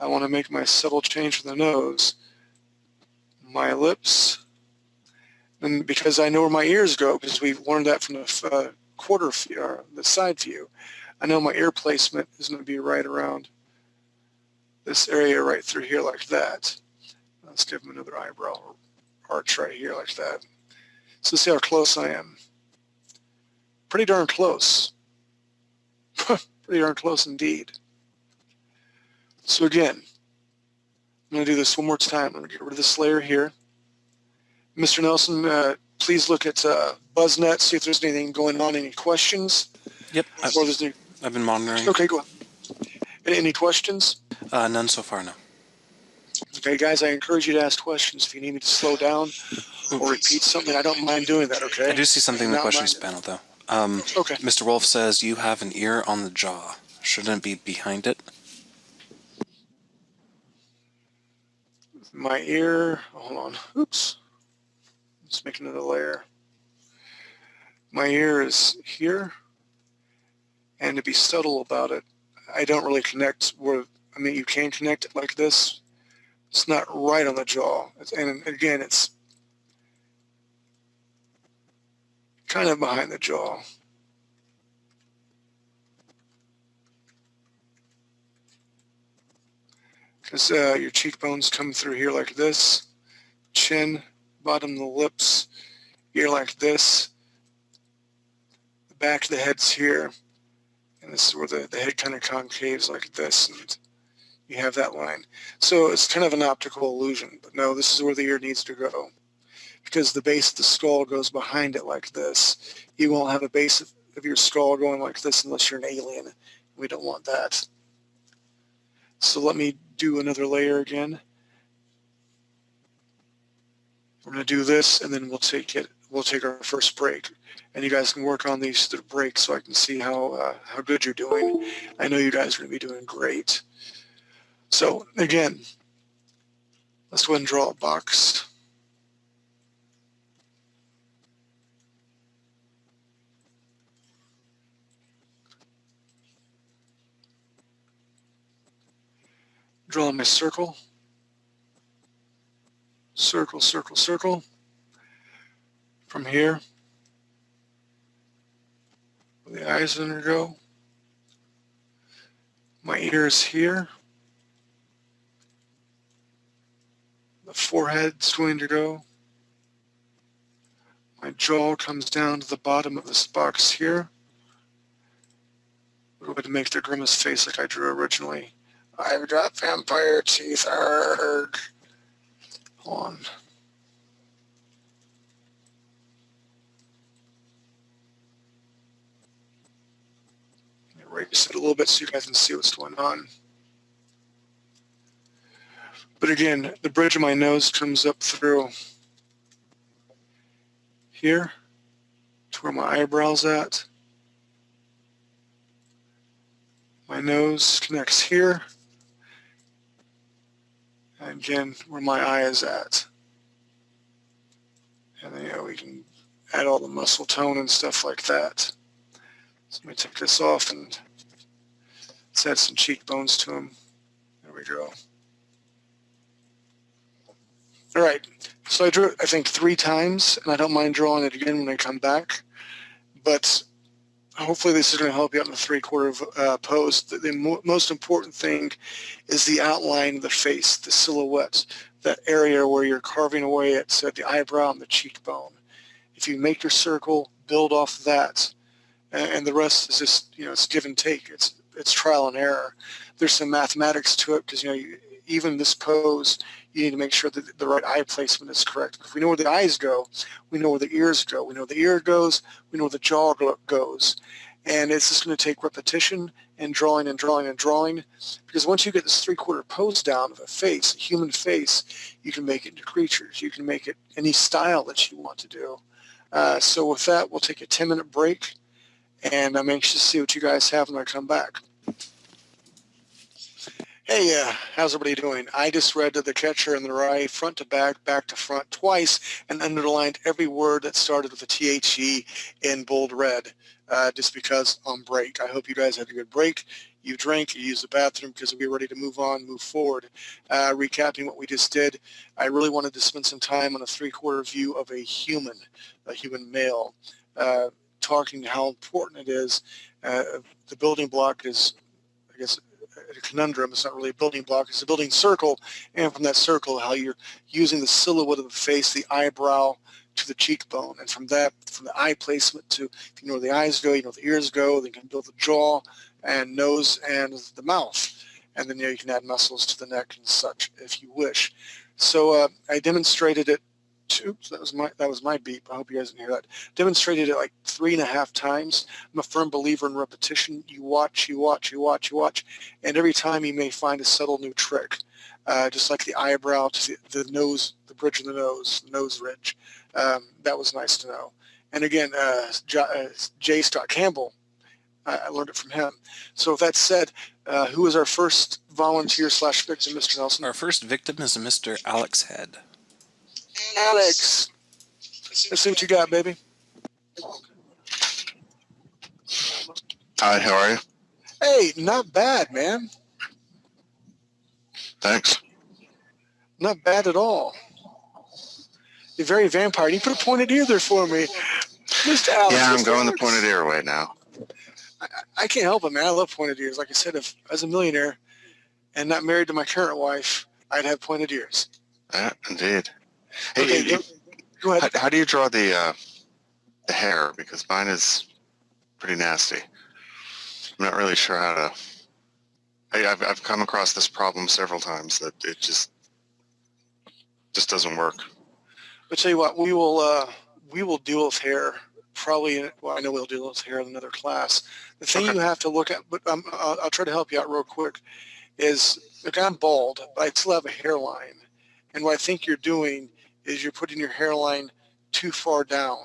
A: I want to make my subtle change for the nose. My lips, and because I know where my ears go, because we've learned that from the quarter view, or the side view, I know my ear placement is going to be right around this area right through here like that. Let's give him another eyebrow arch right here like that. So see how close I am. Pretty darn close. Pretty darn close indeed. So again, I'm going to do this one more time. I'm going to get rid of this layer here. Mr. Nelson, please look at BuzzNet, see if there's anything going on, any questions.
B: Yep, I've been monitoring.
A: Okay, go on. Any questions?
B: None so far, no.
A: Okay, guys, I encourage you to ask questions. If you need me to slow down or repeat something, I don't mind doing that, okay?
B: I do see something in the questions panel, though.
A: Okay.
B: Mr. Wolf says you have an ear on the jaw. Shouldn't it be behind it?
A: My ear, hold on, oops. Let's make another layer. My ear is here, and to be subtle about it, I don't really connect where, I mean, you can connect it like this. It's not right on the jaw. And again, it's kind of behind the jaw. Because your cheekbones come through here like this, chin, bottom of the lips, ear like this, the back of the head's here, and this is where the head kind of concaves like this, and you have that line. So it's kind of an optical illusion, but no, this is where the ear needs to go. Because the base of the skull goes behind it like this. You won't have a base of your skull going like this unless you're an alien. We don't want that. So let me do another layer again. We're going to do this, and then we'll take our first break. And you guys can work on these through the break so I can see how good you're doing. I know you guys are going to be doing great. So again, let's go ahead and draw a box. Draw my circle. Circle, circle, circle. From here, where the eyes are going to go. My ears here. The forehead's going to go. My jaw comes down to the bottom of this box here. We're going to make the grimace face like I drew originally. I've got vampire teeth. Arrgh. Hold on. Erase it a little bit so you guys can see what's going on. But again, the bridge of my nose comes up through here to where my eyebrow's at. My nose connects here. And again, where my eye is at. And then, we can add all the muscle tone and stuff like that. So let me take this off and let's add some cheekbones to them. There we go. All right, so I drew it, I think, 3 times, and I don't mind drawing it again when I come back. But hopefully this is going to help you out in the 3/4 pose. The most important thing is the outline of the face, the silhouette, that area where you're carving away at the eyebrow and the cheekbone. If you make your circle, build off that, and the rest is just, it's give and take. It's trial and error. There's some mathematics to it because, even this pose, you need to make sure that the right eye placement is correct. If we know where the eyes go, we know where the ears go. We know where the ear goes, we know where the jaw goes. And it's just going to take repetition and drawing and drawing and drawing. Because once you get this 3/4 pose down of a face, a human face, you can make it into creatures. You can make it any style that you want to do. So with that, we'll take a 10-minute break. And I'm anxious to see what you guys have when I come back. Hey, how's everybody doing? I just read The Catcher in the Rye, front to back to front twice, and underlined every word that started with a THE in bold red, just because on break. I hope you guys had a good break. You drank, you used the bathroom because we were ready to move on, move forward. Recapping what we just did, I really wanted to spend some time on a three-quarter view of a human male, talking how important it is. The building block is, I guess, a conundrum. It's not really a building block. It's a building circle, and from that circle, how you're using the silhouette of the face, the eyebrow to the cheekbone, and from that, from the eye placement to, if you know where the eyes go, you know where the ears go. Then you can build the jaw and nose and the mouth, and then you can add muscles to the neck and such if you wish. So I demonstrated it. Oops, that was my beep. I hope you guys didn't hear that. Demonstrated it like 3.5 times. I'm a firm believer in repetition. You watch, and every time you may find a subtle new trick, just like the eyebrow to the nose, the bridge of the nose ridge. That was nice to know. And again, J. Scott Campbell, I learned it from him. So with that said, who is our first volunteer / victim, Mr. Nelson?
B: Our first victim is a Mr. Alex Head.
A: Alex, let's see what you got, baby.
C: Hi, how are you?
A: Hey, not bad, man.
C: Thanks.
A: Not bad at all. You're very vampire. You put a pointed ear there for me. Mr. Alex.
C: Yeah, I'm
A: Mr.
C: going the
A: Alex.
C: pointed ear way now.
A: I can't help it, man. I love pointed ears. Like I said, if I was a millionaire and not married to my current wife, I'd have pointed ears.
C: Yeah, indeed. Hey,
A: Okay, go ahead.
C: How do you draw the hair? Because mine is pretty nasty. I'm not really sure how to. I've come across this problem several times that it just doesn't work.
A: I'll tell you what, we will deal with hair probably. Well, I know we'll deal with hair in another class. The thing you have to look at, but I'll try to help you out real quick, is look, I'm bald, but I still have a hairline, and what I think you're doing is you're putting your hairline too far down.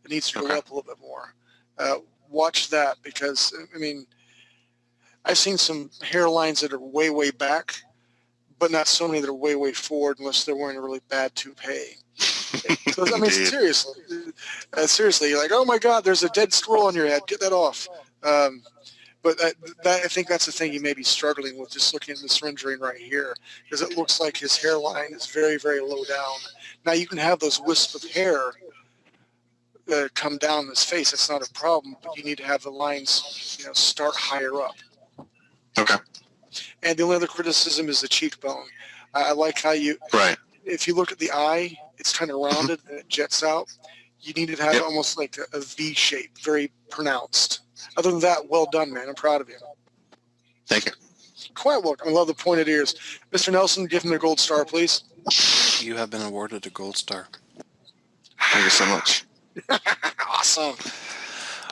A: It needs to go up a little bit more. Watch that, because I mean, I've seen some hairlines that are way back, but not so many that are way forward unless they're wearing a really bad toupee. So, I mean, seriously, you're like, oh my God, there's a dead squirrel on your head. Get that off. But I think that's the thing you may be struggling with, just looking at this rendering right here, because it looks like his hairline is very low down. Now, you can have those wisps of hair come down his face. It's not a problem, but you need to have the lines, start higher up.
C: Okay.
A: And the only other criticism is the cheekbone. I like how if you look at the eye, it's kind of rounded and it jets out. You need to have almost like a V shape, very pronounced. Other than that, well done, man. I'm proud of you.
C: Thank you.
A: Quite welcome. I love the pointed ears. Mr. Nelson, give him a gold star, please.
B: You have been awarded a gold star.
C: Thank you so much.
A: Awesome.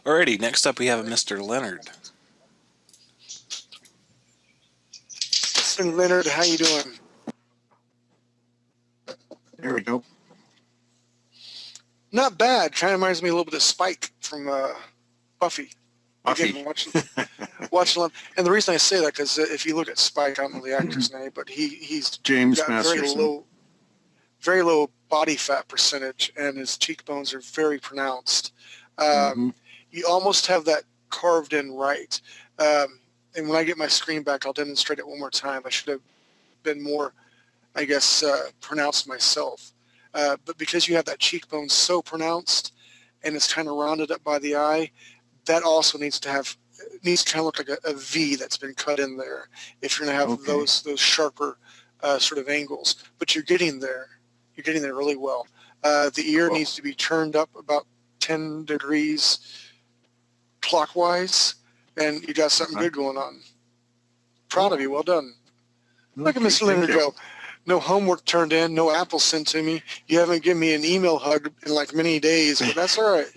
B: Alrighty, next up we have a Mr. Leonard.
A: Mr. Leonard, how you doing?
E: There we go.
A: Not bad. Kind of reminds me a little bit of Spike from Buffy. Again, watching him. And the reason I say that, because if you look at Spike, I don't know the actor's name, but he's
E: James
A: got
E: Masterson.
A: very low body fat percentage, and his cheekbones are very pronounced. You almost have that carved in right. And when I get my screen back, I'll demonstrate it one more time. I should have been more, I guess, pronounced myself. But because you have that cheekbone so pronounced, and it's kind of rounded up by the eye, that also needs to kind of look like a V that's been cut in there. If you're going to have those sharper sort of angles, but you're getting there. You're getting there really well. The ear needs to be turned up about 10 degrees clockwise, and you got something good going on. Proud of you. Well done. Look at Mr. Leonard go. No homework turned in, no apples sent to me. You haven't given me an email hug in like many days, but that's all right.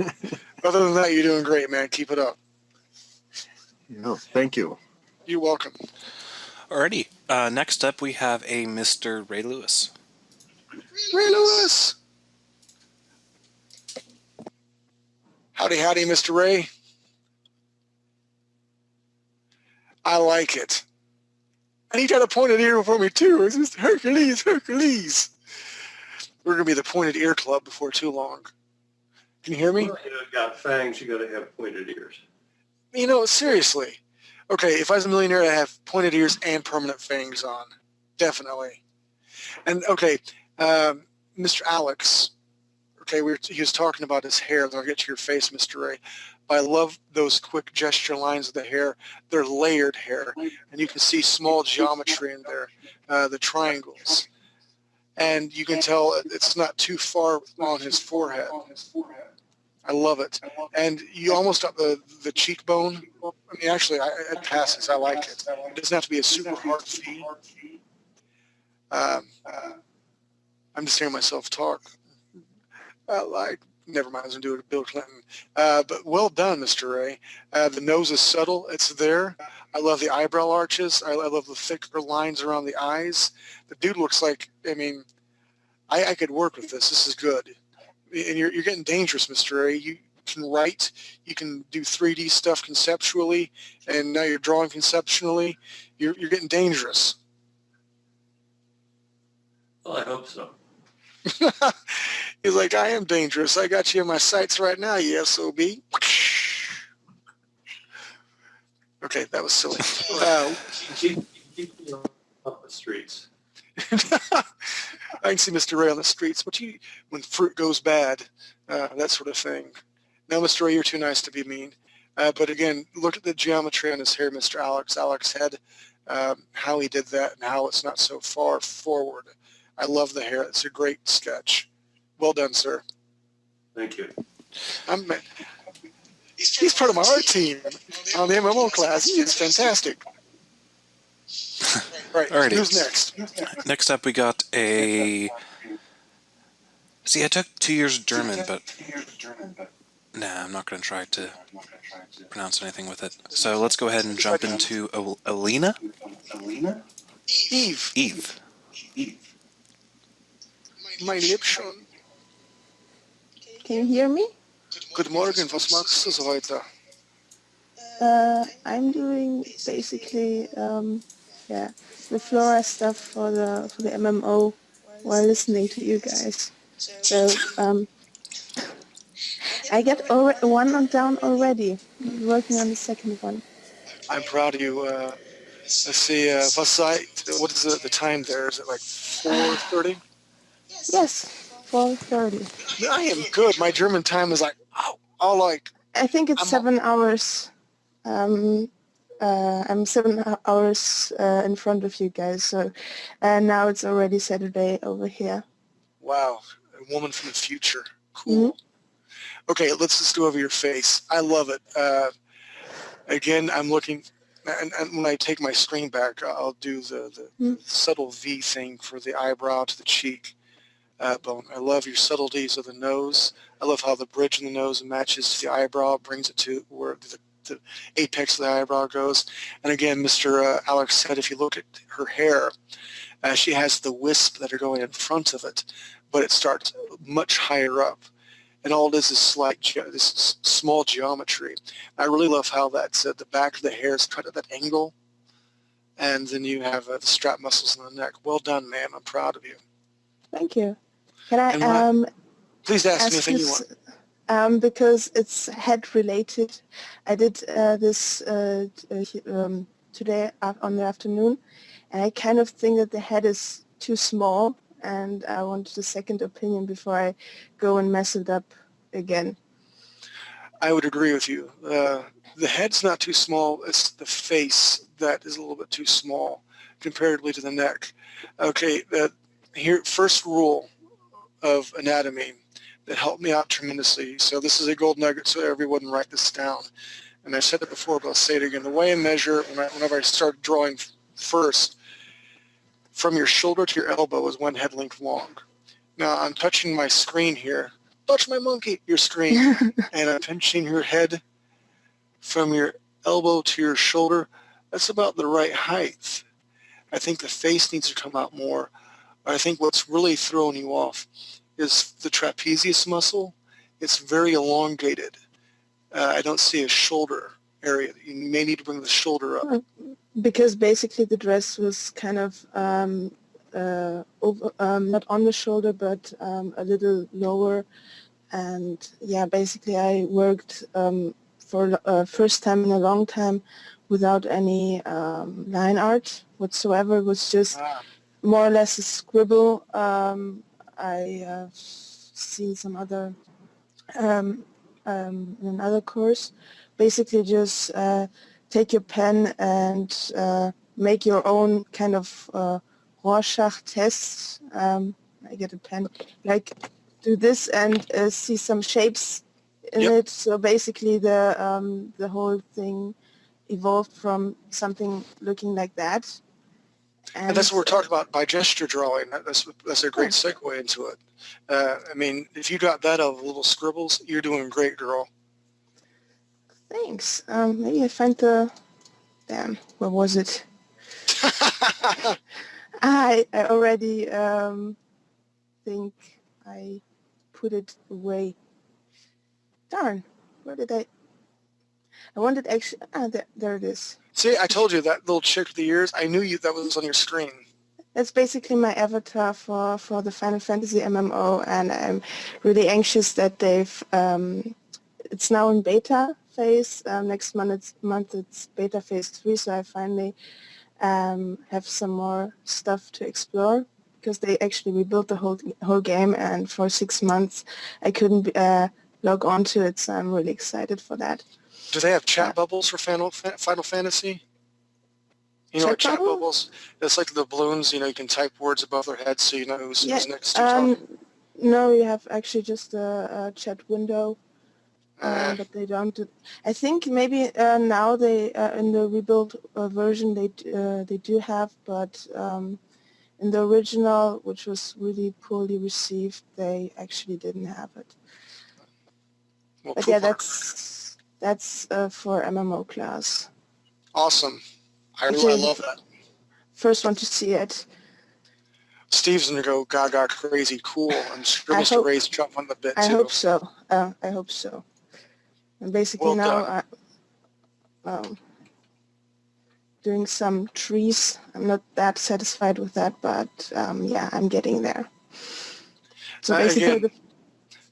A: Other than that, you're doing great, man. Keep it up.
E: Thank you.
A: You're welcome.
B: Alrighty, next up we have a Mr. Ray Lewis.
A: Ray Lewis! Howdy, Mr. Ray. I like it. And he got a pointed ear for me too. It's just Hercules, Hercules. We're going to be the pointed ear club before too long. Can you hear me?
F: Well, you got fangs, you got to have pointed ears.
A: Seriously. Okay, if I was a millionaire, I'd have pointed ears and permanent fangs on. Definitely. And okay, Mr. Alex, okay, he was talking about his hair. Then I'll get to your face, Mr. Ray. But I love those quick gesture lines of the hair. They're layered hair, and you can see small geometry in there, the triangles. And you can tell it's not too far on his forehead. I love it. And you almost got the cheekbone. I mean, actually, it passes. I like it. It doesn't have to be a super hard V. I'm just hearing myself talk. Never mind, I was going to do it with Bill Clinton. But well done, Mr. Ray. The nose is subtle. It's there. I love the eyebrow arches. I love the thicker lines around the eyes. The dude looks like, I could work with this. This is good. And you're getting dangerous, Mr. Ray. You can write. You can do 3D stuff conceptually. And now you're drawing conceptually. You're getting dangerous.
F: Well, I hope so.
A: He's like, I am dangerous. I got you in my sights right now, you SOB. Okay, that was silly.
F: Keep off the streets.
A: I can see Mr. Ray on the streets. When fruit goes bad, that sort of thing. No, Mr. Ray, you're too nice to be mean. But again, look at the geometry on his hair, Mr. Alex. Alex head, how he did that and how it's not so far forward. I love the hair. It's a great sketch. Well done, sir.
F: Thank you.
A: He's part of my art team on the MMO class. He is fantastic. Right.
B: Alrighty.
A: Who's next?
B: Next up, we got a... See, I took 2 years of German, but... Nah, I'm not going to try to pronounce anything with it. So let's go ahead and jump into Alina?
A: Eve.
B: Eve.
A: Mein Liebchen.
I: Can you hear me?
A: Guten Morgen, was machst du so heute?
I: I'm doing basically the Flora stuff for the MMO while listening to you guys. So I get one down already. I'm working on the second one.
A: I'm proud of you. Let's see, what is the time there? Is it like 4:30?
I: Yes, 4:30.
A: I am good. My German time is like,
I: I think it's 7 hours. I'm 7 hours in front of you guys, so now it's already Saturday over here.
A: wow, a woman from the future. Cool. Mm-hmm. Okay, let's just go over your face. I love it. Again, I'm looking, and when I take my screen back, I'll do the subtle V thing for the eyebrow to the cheek bone. I love your subtleties of the nose. I love how the bridge in the nose matches to the eyebrow, brings it to where the apex of the eyebrow goes. And again, Mr. Alex said, if you look at her hair, she has the wisp that are going in front of it, but it starts much higher up. And all it is this small geometry. I really love how that's the back of the hair is cut at that angle, and then you have the strap muscles in the neck. Well done, man. I'm proud of you.
I: Thank you. Can I
A: please ask me anything you want.
I: Because it's head related. I did this today on the afternoon, and I kind of think that the head is too small, and I wanted a second opinion before I go and mess it up again.
A: I would agree with you. The head's not too small. It's the face that is a little bit too small comparatively to the neck. Okay, here, first rule of anatomy that helped me out tremendously. So this is a gold nugget, so everyone write this down. And I said it before, but I'll say it again. The way I measure, whenever I start drawing first, from your shoulder to your elbow is 1 head length long. Now I'm touching my screen here. Touch my monkey, your screen. And I'm pinching your head from your elbow to your shoulder. That's about the right height. I think the face needs to come out more. I think what's really throwing you off is the trapezius muscle. It's very elongated. I don't see a shoulder area. You may need to bring the shoulder up.
I: because basically the dress was kind of not on the shoulder, but a little lower. And yeah, basically I worked for first time in a long time without any line art whatsoever. It was just more or less a scribble. I have seen some other in another course. Basically just take your pen and make your own kind of Rorschach test. I get a pen, like do this and see some shapes in it. So basically the whole thing evolved from something looking like that.
A: And that's what we're talking about by gesture drawing. That's a great segue into it. I mean, if you got that out of little scribbles, you're doing great, girl.
I: Thanks. Maybe I find the... Damn, where was it? I already think I put it away. Darn, where did I wanted actually... there it is.
A: See, I told you that little chick with the ears. I knew that was on your screen.
I: That's basically my avatar for the Final Fantasy MMO, and I'm really anxious that they've... it's now in beta phase. Next month it's beta phase 3, so I finally have some more stuff to explore, because they actually rebuilt the whole game, and for 6 months I couldn't log on to it, so I'm really excited for that.
A: Do they have chat bubbles for Final Fantasy? You know what chat bubbles? It's like the balloons, you can type words above their heads so you know who's next to you talking.
I: No, you have actually just a chat window, but they don't do... I think maybe now they, in the rebuilt version, they do have, but in the original, which was really poorly received, they actually didn't have it.
A: Well,
I: but yeah, that's for MMO class.
A: Awesome. I love that.
I: First one to see it.
A: Steve's going to go gaga crazy cool, and Scribbles to raise jump on the bit, too.
I: I hope so. I hope so. And basically now I'm doing some trees. I'm not that satisfied with that, but yeah, I'm getting there. So basically
A: again,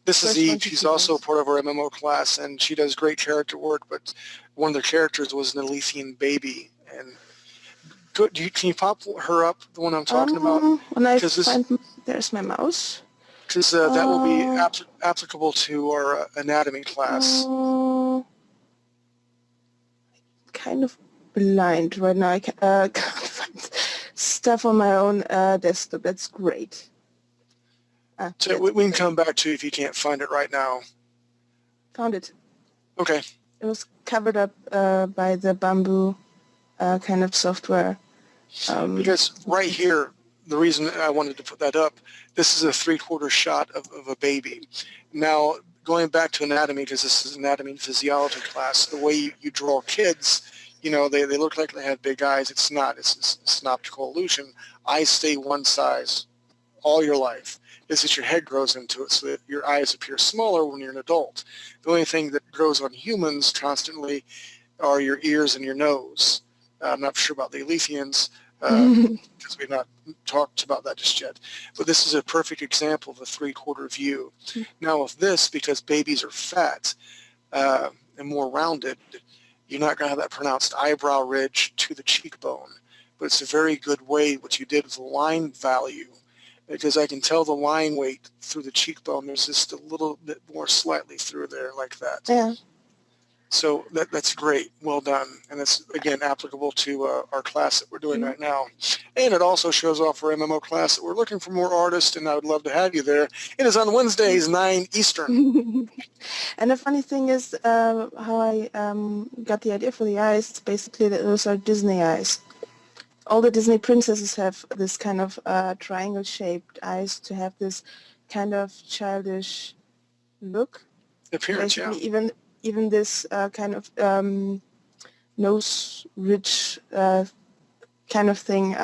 A: this is Eve. She's also part of our MMO class, and she does great character work, but one of the characters was an Elysian baby. And can you pop her up, the one I'm talking about?
I: There's my mouse.
A: Because that will be applicable to our anatomy class.
I: Kind of blind right now. I can't find stuff on my own desktop. That's great.
A: So we can come back to it if you can't find it right now.
I: Found it.
A: Okay.
I: It was covered up by the bamboo kind of software.
A: Because right here, the reason I wanted to put that up, this is a 3/4 shot of a baby. Now, going back to anatomy, because this is anatomy and physiology class, the way you draw kids, they look like they have big eyes. It's not. It's an optical illusion. Eyes stay one size all your life. It's that your head grows into it so that your eyes appear smaller when you're an adult. The only thing that grows on humans constantly are your ears and your nose. I'm not sure about the Elysians because we've not talked about that just yet. But this is a perfect example of a 3/4 view. Now with this, because babies are fat and more rounded, you're not going to have that pronounced eyebrow ridge to the cheekbone. But it's a very good way, what you did with the line value, because I can tell the line weight through the cheekbone. There's just a little bit more slightly through there like that.
I: Yeah.
A: So that's great. Well done. And it's, again, applicable to our class that we're doing right now. And it also shows off our MMO class that we're looking for more artists, and I would love to have you there. It is on Wednesdays, 9 Eastern.
I: And the funny thing is how I got the idea for the eyes. It's basically that those are Disney eyes. All the Disney princesses have this kind of triangle-shaped eyes to have this kind of childish look.
A: Appearance,
I: basically,
A: yeah.
I: Even this kind of nose ridge kind of thing.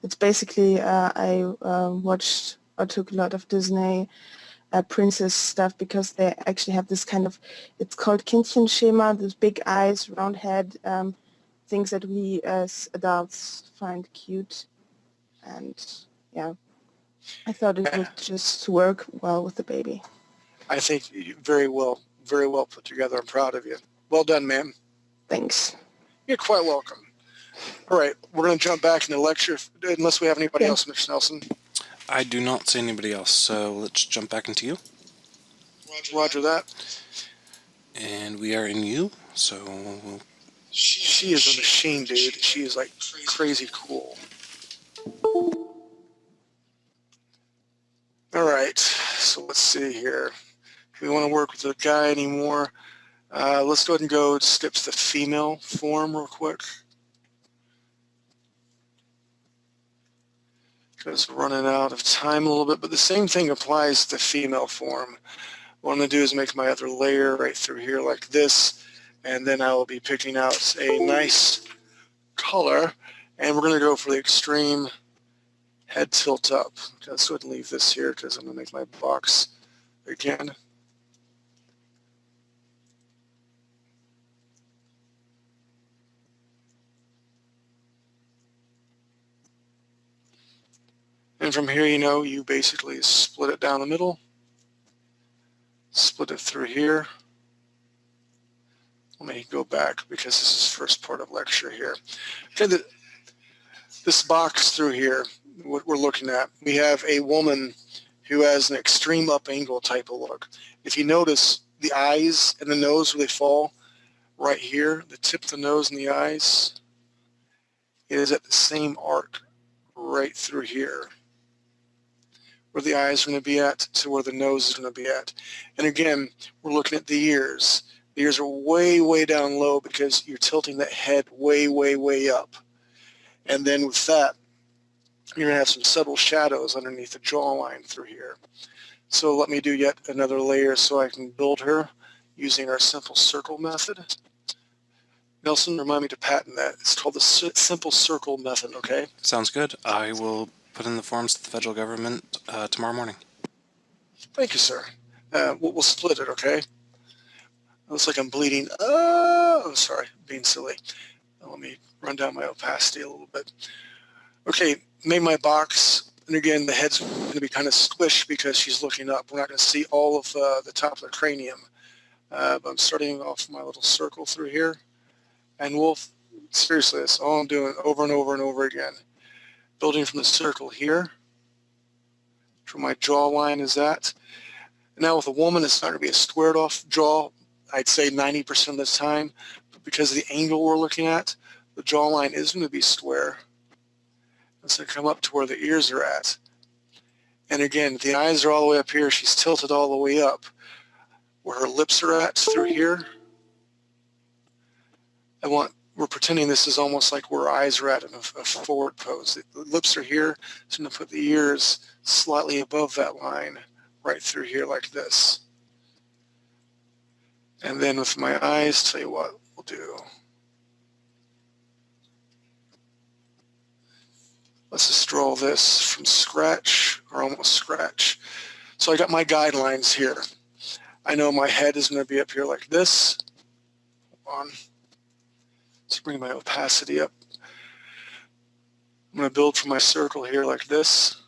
I: It's basically I watched or took a lot of Disney princess stuff because they actually have this kind of, it's called Kindchenschema, those big eyes, round head, things that we as adults find cute. And yeah, I thought it would just work well with the baby.
A: I think very well put together. I'm proud of you. Well done, ma'am.
I: Thanks.
A: You're quite welcome. All right, we're going to jump back into lecture unless we have anybody
I: Okay.
A: else, Mr. Nelson.
B: I do not see anybody else, so let's jump back into you.
A: Roger that.
B: And we are in you, so
A: She is a machine, dude. She is like crazy cool. All right, so let's see here. If we want to work with the guy anymore, let's go ahead and go skip to the female form real quick. Just running out of time a little bit, but the same thing applies to the female form. What I'm going to do is make my other layer right through here like this, and then I will be picking out a nice color, and we're going to go for the extreme head tilt up. Let's go ahead and leave this here because I'm going to make my box again. And from here, you know, you basically split it down the middle, split it through here. Let me go back because this is first part of lecture here. Okay, this box through here, what we're looking at, we have a woman who has an extreme up angle type of look. If you notice, the eyes and the nose where they fall right here, the tip of the nose and the eyes, it is at the same arc right through here, where the eyes are going to be at to where the nose is going to be at. And again, we're looking at the ears. The ears are way, way down low because you're tilting that head way, way, way up. And then with that, you're going to have some subtle shadows underneath the jawline through here. So let me do yet another layer so I can build her using our simple circle method. Nelson, remind me to patent that. It's called the simple circle method, okay?
B: sounds good. I will put in the forms to the federal government tomorrow morning.
A: Thank you, sir. We'll split it, okay? Looks like I'm bleeding. Oh, sorry, being silly. Let me run down my opacity a little bit. Okay, made my box. And again, the head's going to be kind of squished because she's looking up. We're not going to see all of the top of the cranium. But I'm starting off my little circle through here. And seriously, that's all I'm doing over and over and over again. Building from the circle here. Where my jawline is at. Now with a woman, it's not going to be a squared off jaw, I'd say 90% of the time. But because of the angle we're looking at, the jawline is going to be square. It's going to come up to where the ears are at. And again, the eyes are all the way up here. She's tilted all the way up. Where her lips are at through here. We're pretending this is almost like where her eyes are at in a forward pose. The lips are here, so I'm going to put the ears slightly above that line, right through here like this. And then with my eyes, tell you what we'll do. Let's just draw this from scratch, or almost scratch. So I got my guidelines here. I know my head is going to be up here like this. Hold on. Let's bring my opacity up. I'm going to build from my circle here like this.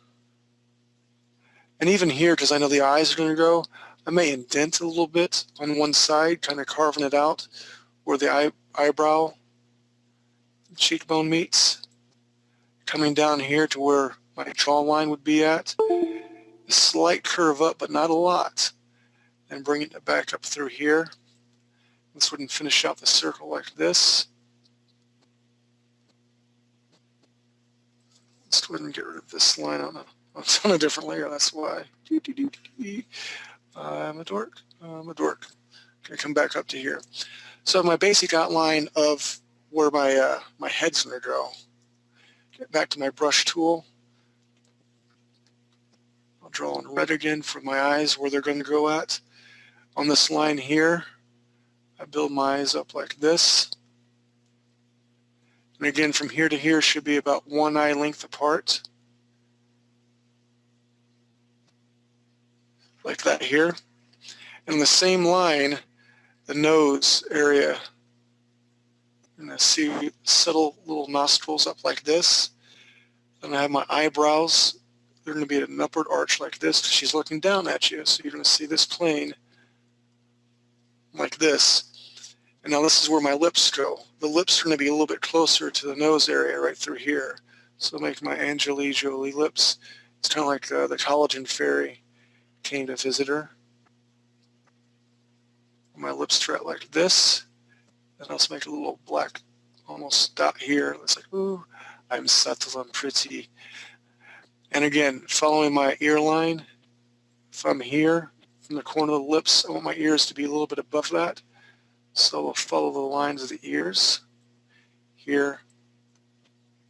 A: And even here, because I know the eyes are going to go, I may indent a little bit on one side, kind of carving it out where the eyebrow, cheekbone meets. Coming down here to where my jawline would be at. A slight curve up, but not a lot. And bringing it back up through here. Let's go ahead and finish out the circle like this. Let's go ahead and get rid of this line it's on a different layer, that's why. I'm a dork. Okay, come back up to here. So my basic outline of where my head's going to go. Get back to my brush tool. I'll draw in red again for my eyes where they're going to go at. On this line here, I build my eyes up like this. And again, from here to here should be about one eye length apart. Like that here. And on the same line, the nose area You're going to see subtle little nostrils up like this. Then I have my eyebrows. They're going to be at an upward arch like this because she's looking down at you. So you're going to see this plane like this. And now this is where my lips go. The lips are going to be a little bit closer to the nose area right through here. So make my Angelina Jolie lips. It's kind of like the collagen fairy came to visit her. My lips strut like this. And also make a little black almost dot here. It's like, ooh, I'm subtle and pretty. And again, following my ear line from here, from the corner of the lips, I want my ears to be a little bit above that. So we'll follow the lines of the ears, here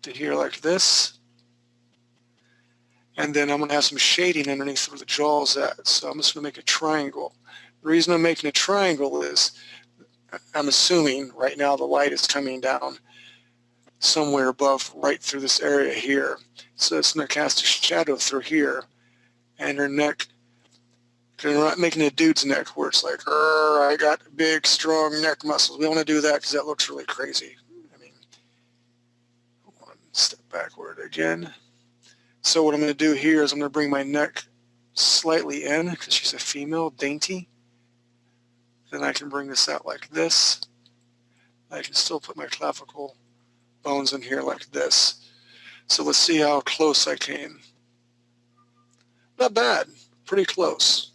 A: to here like this. And then I'm going to have some shading underneath where the jaw is at. So I'm just going to make a triangle. The reason I'm making a triangle is I'm assuming right now the light is coming down somewhere above right through this area here. So it's going to cast a shadow through here. And her neck, because we're not making a dude's neck where it's like, I got big, strong neck muscles. We don't want to do that because that looks really crazy. I mean, one step backward again. So what I'm going to do here is I'm going to bring my neck slightly in because she's a female, dainty. Then I can bring this out like this. I can still put my clavicle bones in here like this. So let's see how close I came. Not bad, pretty close.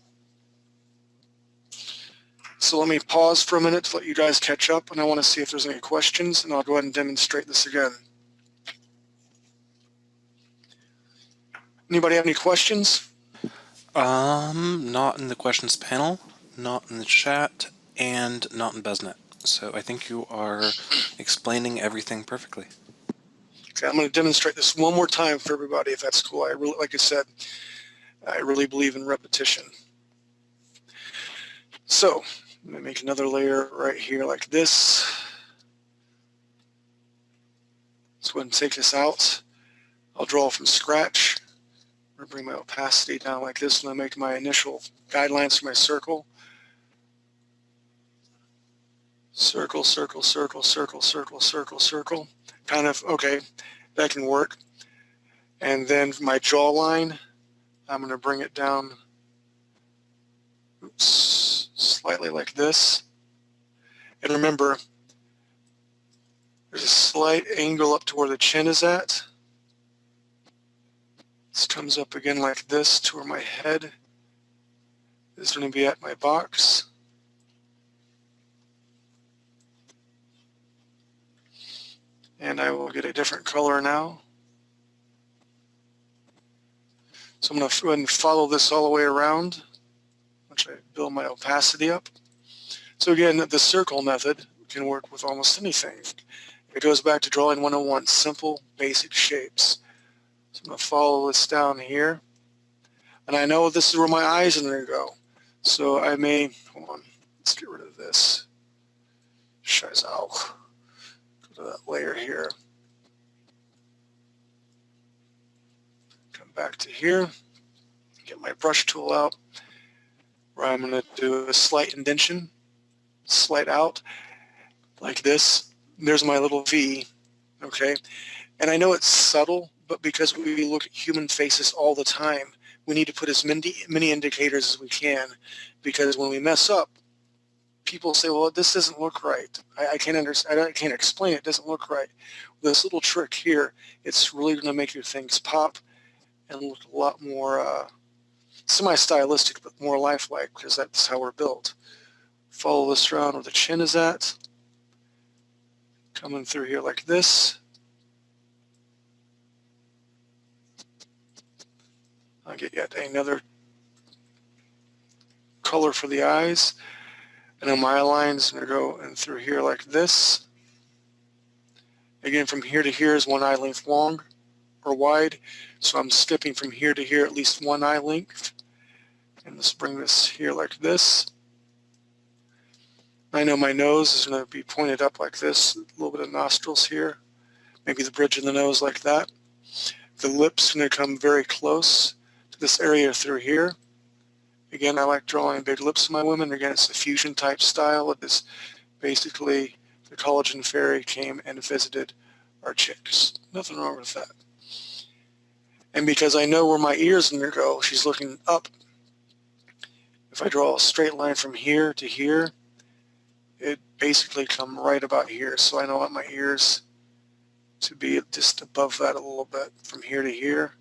A: So let me pause for a minute to let you guys catch up, and I want to see if there's any questions, and I'll go ahead and demonstrate this again. Anybody have any questions?
B: Not in the questions panel, not in the chat, and not in BuzzNet. So I think you are explaining everything perfectly.
A: Okay, I'm going to demonstrate this one more time for everybody, if that's cool. I really, like I said, I really believe in repetition. So I'm going to make another layer right here like this. Let's go ahead and take this out. I'll draw from scratch. I'm going to bring my opacity down like this, and I'll make my initial guidelines for my circle. Circle, circle, circle, circle, circle, circle, circle. Kind of, okay, that can work. And then my jawline, I'm going to bring it down slightly like this. And remember, there's a slight angle up to where the chin is at. This comes up again like this to where my head is going to be at my box. And I will get a different color now. So I'm going to go ahead and follow this all the way around, once I build my opacity up. So again, the circle method can work with almost anything. It goes back to drawing 101, simple, basic shapes. So I'm going to follow this down here. And I know this is where my eyes are going to go. So I may, hold on, let's get rid of this. Scheiße. Go to that layer here. Come back to here. Get my brush tool out. Where I'm going to do a slight indentation, slight out, like this. There's my little V, okay? And I know it's subtle, but because we look at human faces all the time, we need to put as many indicators as we can, because when we mess up, people say, well, this doesn't look right. I can't understand, I can't explain it, it doesn't look right. With this little trick here, it's really going to make your things pop and look a lot more semi-stylistic, but more lifelike, because that's how we're built. Follow this around where the chin is at. Coming through here like this. I'll get yet another color for the eyes. And then my line's going to go in through here like this. Again, from here to here is one eye length long or wide. So I'm skipping from here to here at least one eye length. And let's bring this here like this. I know my nose is going to be pointed up like this, a little bit of nostrils here, maybe the bridge of the nose like that. The lips are going to come very close to this area through here. Again, I like drawing big lips in my women. Again, it's a fusion type style. It is basically, the collagen fairy came and visited our chicks. Nothing wrong with that. And because I know where my ears are going to go, she's looking up. If I draw a straight line from here to here, it basically come right about here. So I know I want my ears to be just above that a little bit, from here to here,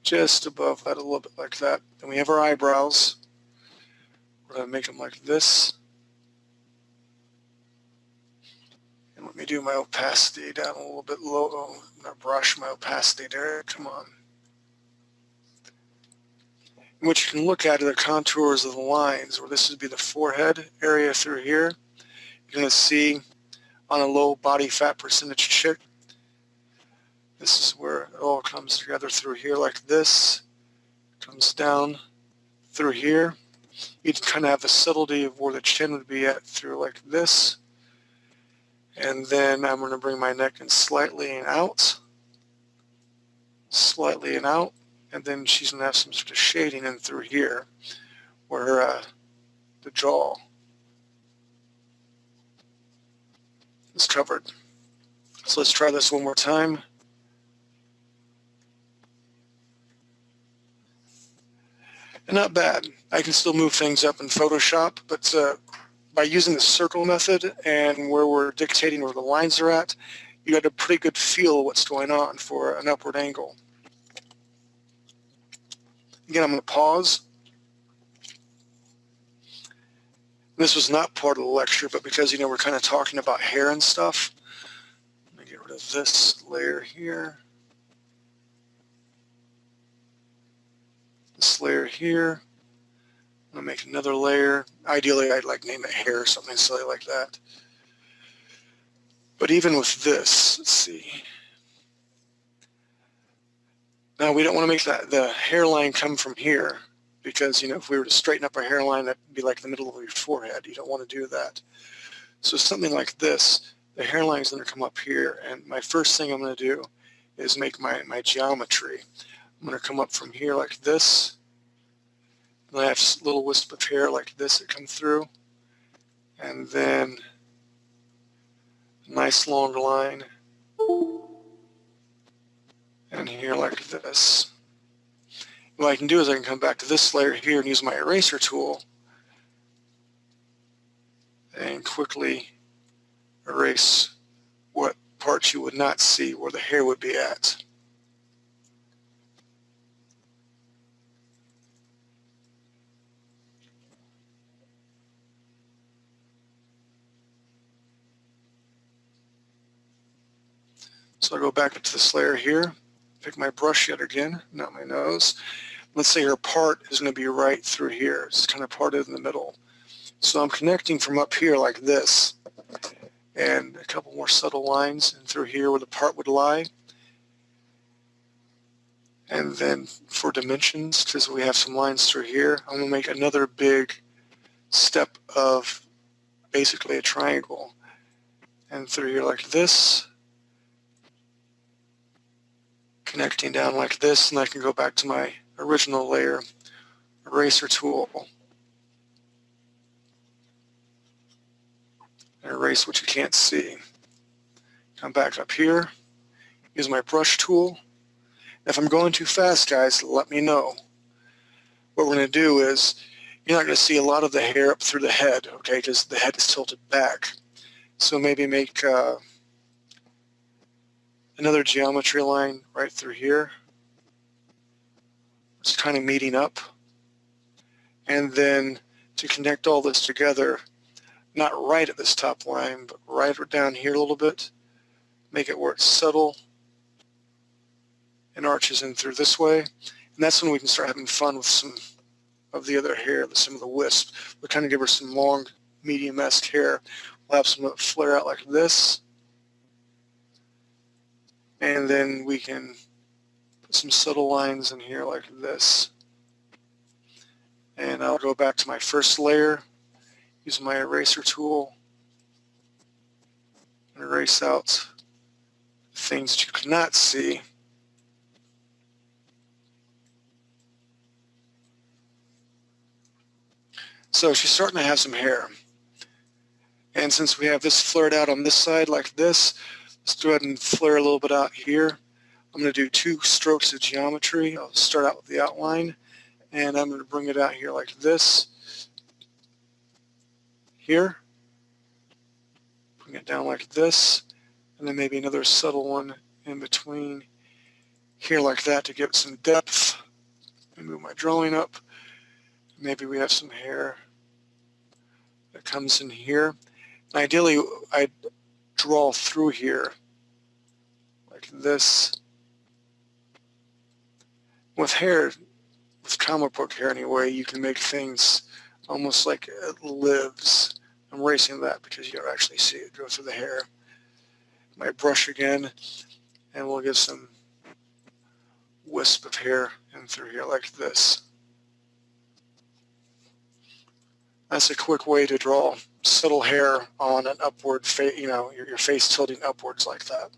A: just above that a little bit like that. Then we have our eyebrows. We're going to make them like this. And let me do my opacity down a little bit low. I'm going to brush my opacity there. Come on. And what you can look at are the contours of the lines, where this would be the forehead area through here. You're going to see on a low body fat percentage chick, this is where it all comes together through here like this. Comes down through here. You can kind of have the subtlety of where the chin would be at through like this. And then I'm going to bring my neck in slightly and out. Slightly and out. And then she's going to have some sort of shading in through here where the jaw is covered. So let's try this one more time. And not bad. I can still move things up in Photoshop, but by using the circle method and where we're dictating where the lines are at, you got a pretty good feel of what's going on for an upward angle. Again, I'm going to pause. This was not part of the lecture, but because, you know, we're kind of talking about hair and stuff, let me get rid of this layer here. This layer here. I'm going to make another layer. Ideally, I'd like name it hair or something silly like that. But even with this, let's see. Now, we don't want to make the hairline come from here because, you know, if we were to straighten up our hairline, that'd be like the middle of your forehead. You don't want to do that. So something like this, the hairline is going to come up here. And my first thing I'm going to do is make my geometry. I'm going to come up from here like this. And I have a little wisp of hair like this that come through. And then a nice long line. And here like this. What I can do is I can come back to this layer here and use my eraser tool and quickly erase what parts you would not see where the hair would be at. So I'll go back up to this layer here, pick my brush yet again, not my nose. Let's say her part is going to be right through here. It's kind of parted in the middle. So I'm connecting from up here like this, and a couple more subtle lines and through here where the part would lie. And then for dimensions, because we have some lines through here, I'm going to make another big step of basically a triangle. And through here like this, connecting down like this, and I can go back to my original layer, eraser tool, and erase what you can't see. Come back up here, use my brush tool. If I'm going too fast, guys, let me know. What we're going to do is, you're not going to see a lot of the hair up through the head, okay, because the head is tilted back. So maybe make another geometry line right through here. It's kind of meeting up. And then to connect all this together, not right at this top line, but right down here a little bit, make it where it's subtle and arches in through this way. And that's when we can start having fun with some of the other hair, some of the wisp. We'll kind of give her some long, medium-esque hair. We'll have some of it flare out like this. And then we can put some subtle lines in here like this. And I'll go back to my first layer, use my eraser tool, and erase out things that you cannot see. So she's starting to have some hair. And since we have this flared out on this side like this, let's go ahead and flare a little bit out here. I'm going to do 2 strokes of geometry. I'll start out with the outline, and I'm going to bring it out here like this. Here. Bring it down like this, and then maybe another subtle one in between here like that to give it some depth. And move my drawing up. Maybe we have some hair that comes in here. And ideally, I'd draw through here like this. With hair, with comic book hair anyway, you can make things almost like it lives. I'm erasing that because you don't actually see it go through the hair. My brush again, and we'll give some wisp of hair in through here like this. That's a quick way to draw subtle hair on an upward face, you know, your face tilting upwards like that.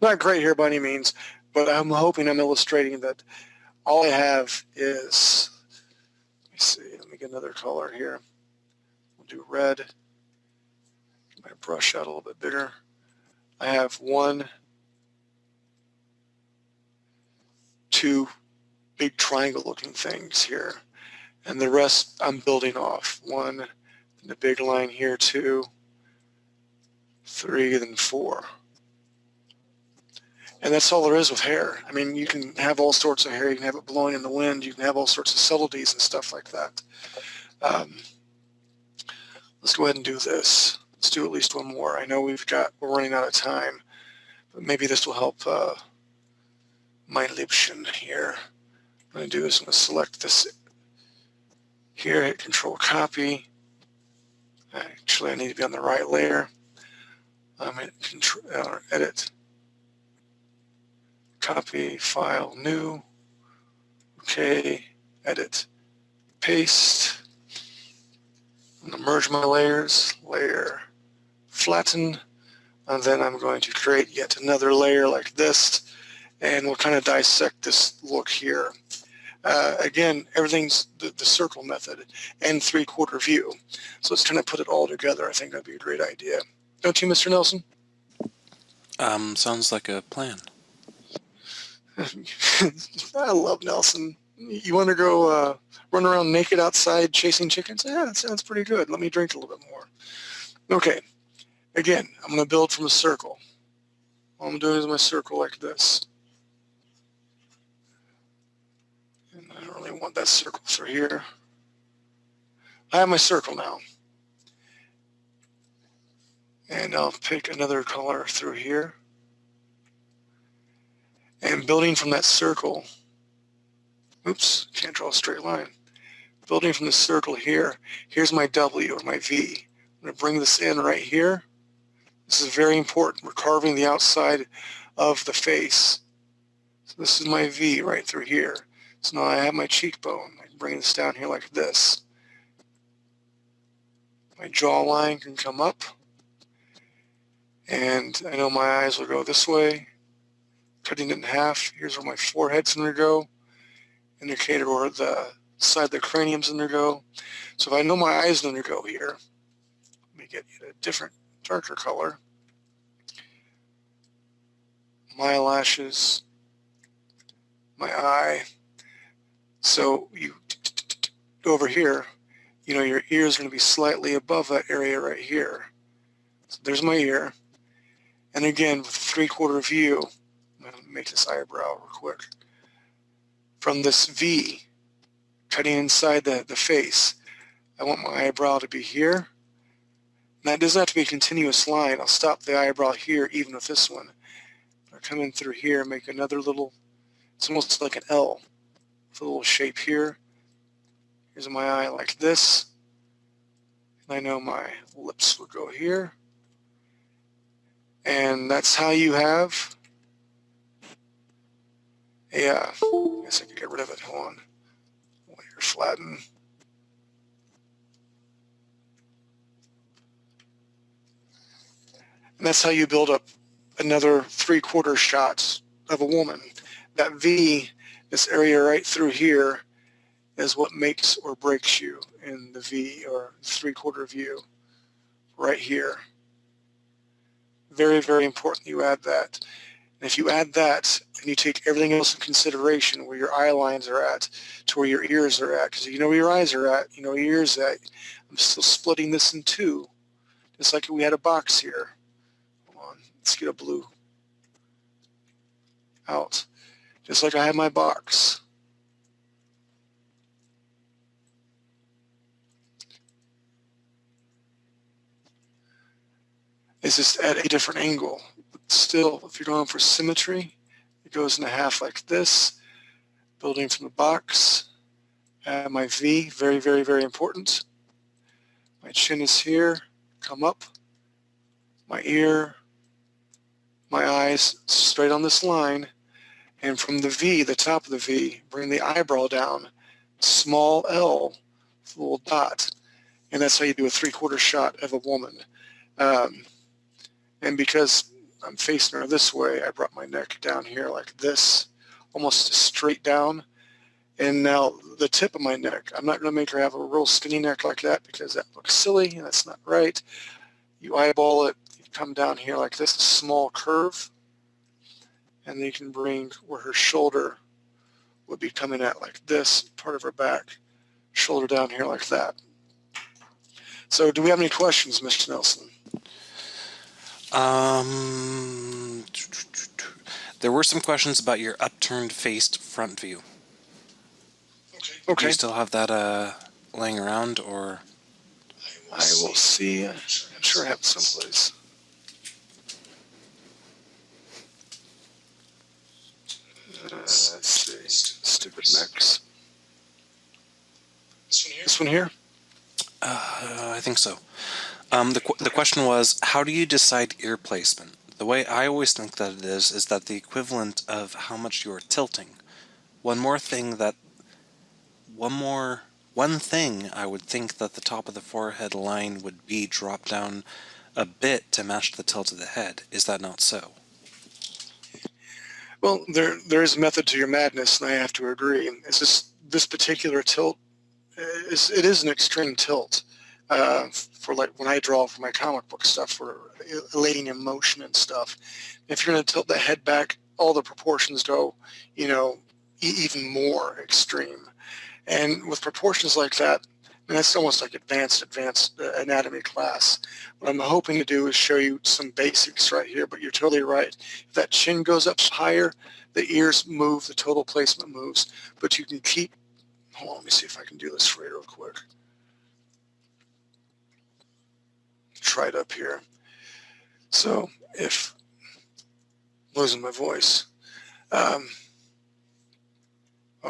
A: Not great hair by any means, but I'm hoping I'm illustrating that all I have is, let me see, let me get another color here. We'll do red. Get my brush out a little bit bigger. I have 1, 2 big triangle looking things here. And the rest I'm building off. 1, and a big line here, 2, 3, then 4. And that's all there is with hair. I mean, you can have all sorts of hair. You can have it blowing in the wind. You can have all sorts of subtleties and stuff like that. Let's go ahead and do this. Let's do at least one more. I know we're running out of time, but maybe this will help my Liebchen here. What I'm going to do is I'm going to select this here, hit Control Copy. Actually, I need to be on the right layer. I'm going to Edit, Copy, File, New. Okay, Edit, Paste. I'm going to merge my layers, Layer, Flatten, and then I'm going to create yet another layer like this, and we'll kind of dissect this look here. Again, everything's the circle method and 3/4 view. So let's kind of put it all together. I think that'd be a great idea. Don't you, Mr. Nelson?
B: Sounds like a plan.
A: I love Nelson. You want to go run around naked outside chasing chickens? Yeah, that sounds pretty good. Let me drink a little bit more. Okay. Again, I'm going to build from a circle. All I'm doing is my circle like this. And I don't really want that circle through here. I have my circle now. And I'll pick another color through here. And building from that circle, oops, can't draw a straight line. Building from the circle here, here's my W or my V. I'm going to bring this in right here. This is very important. We're carving the outside of the face. So this is my V right through here. So now I have my cheekbone. I can bring this down here like this. My jawline can come up. And I know my eyes will go this way. Cutting it in half. Here's where my forehead's going to go. Indicator where the side of the cranium's going to go. So if I know my eyes going to go here, let me get a different, darker color. My eyelashes, my eye. So you go over here, you know, your ear is going to be slightly above that area right here. So there's my ear. And again, with 3/4 view, I'm going to make this eyebrow real quick. From this V, cutting inside the face, I want my eyebrow to be here. And that doesn't have to be a continuous line. I'll stop the eyebrow here even with this one. I'll come in through here and make another little, it's almost like an L, with a little shape here. Here's my eye like this. And I know my lips will go here. And that's how you have I guess I could get rid of it. Hold on. Layer flatten. And that's how you build up another 3/4 shots of a woman. That V, this area right through here, is what makes or breaks you in the V or 3/4 view. right here. Very, very important you add that. And if you add that and you take everything else in consideration, where your eye lines are at, to where your ears are at, because you know where your eyes are at, you know where your ears are at. I'm still splitting this in two, just like we had a box here. Hold on, let's get a blue out. Just like I had my box. It's just at a different angle. But still, if you're going for symmetry, it goes in a half like this, building from the box. Add my V, very, very, very important. My chin is here, come up. My ear, my eyes straight on this line. And from the V, the top of the V, bring the eyebrow down, small L, little dot. And that's how you do a 3/4 shot of a woman. And because I'm facing her this way, I brought my neck down here like this, almost straight down. And now the tip of my neck, I'm not going to make her have a real skinny neck like that because that looks silly and that's not right. You eyeball it, you come down here like this, a small curve. And then you can bring where her shoulder would be coming at like this, part of her back, shoulder down here like that. So do we have any questions, Mr. Nelson?
B: There were some questions about your upturned faced front view.
A: Okay.
B: Do you still have that laying around, or?
A: I will see. I'm sure I have it someplace. Let's see. Stupid mechs. This one here?
B: I think so. The question was, how do you decide ear placement? The way I always think that it is that the equivalent of how much you are tilting. One thing I would think that the top of the forehead line would be dropped down a bit to match the tilt of the head. Is that not so?
A: Well, there is a method to your madness, and I have to agree. It's just this particular tilt. It is an extreme tilt for like when I draw for my comic book stuff, for elating emotion and stuff. If you're going to tilt the head back, all the proportions go, even more extreme. And with proportions like that, and that's almost like advanced anatomy class. What I'm hoping to do is show you some basics right here, but you're totally right. If that chin goes up higher, the ears move, the total placement moves, but you can keep, hold on, let me see if I can do this for you real quick. Try it up here. So if, losing my voice, I'll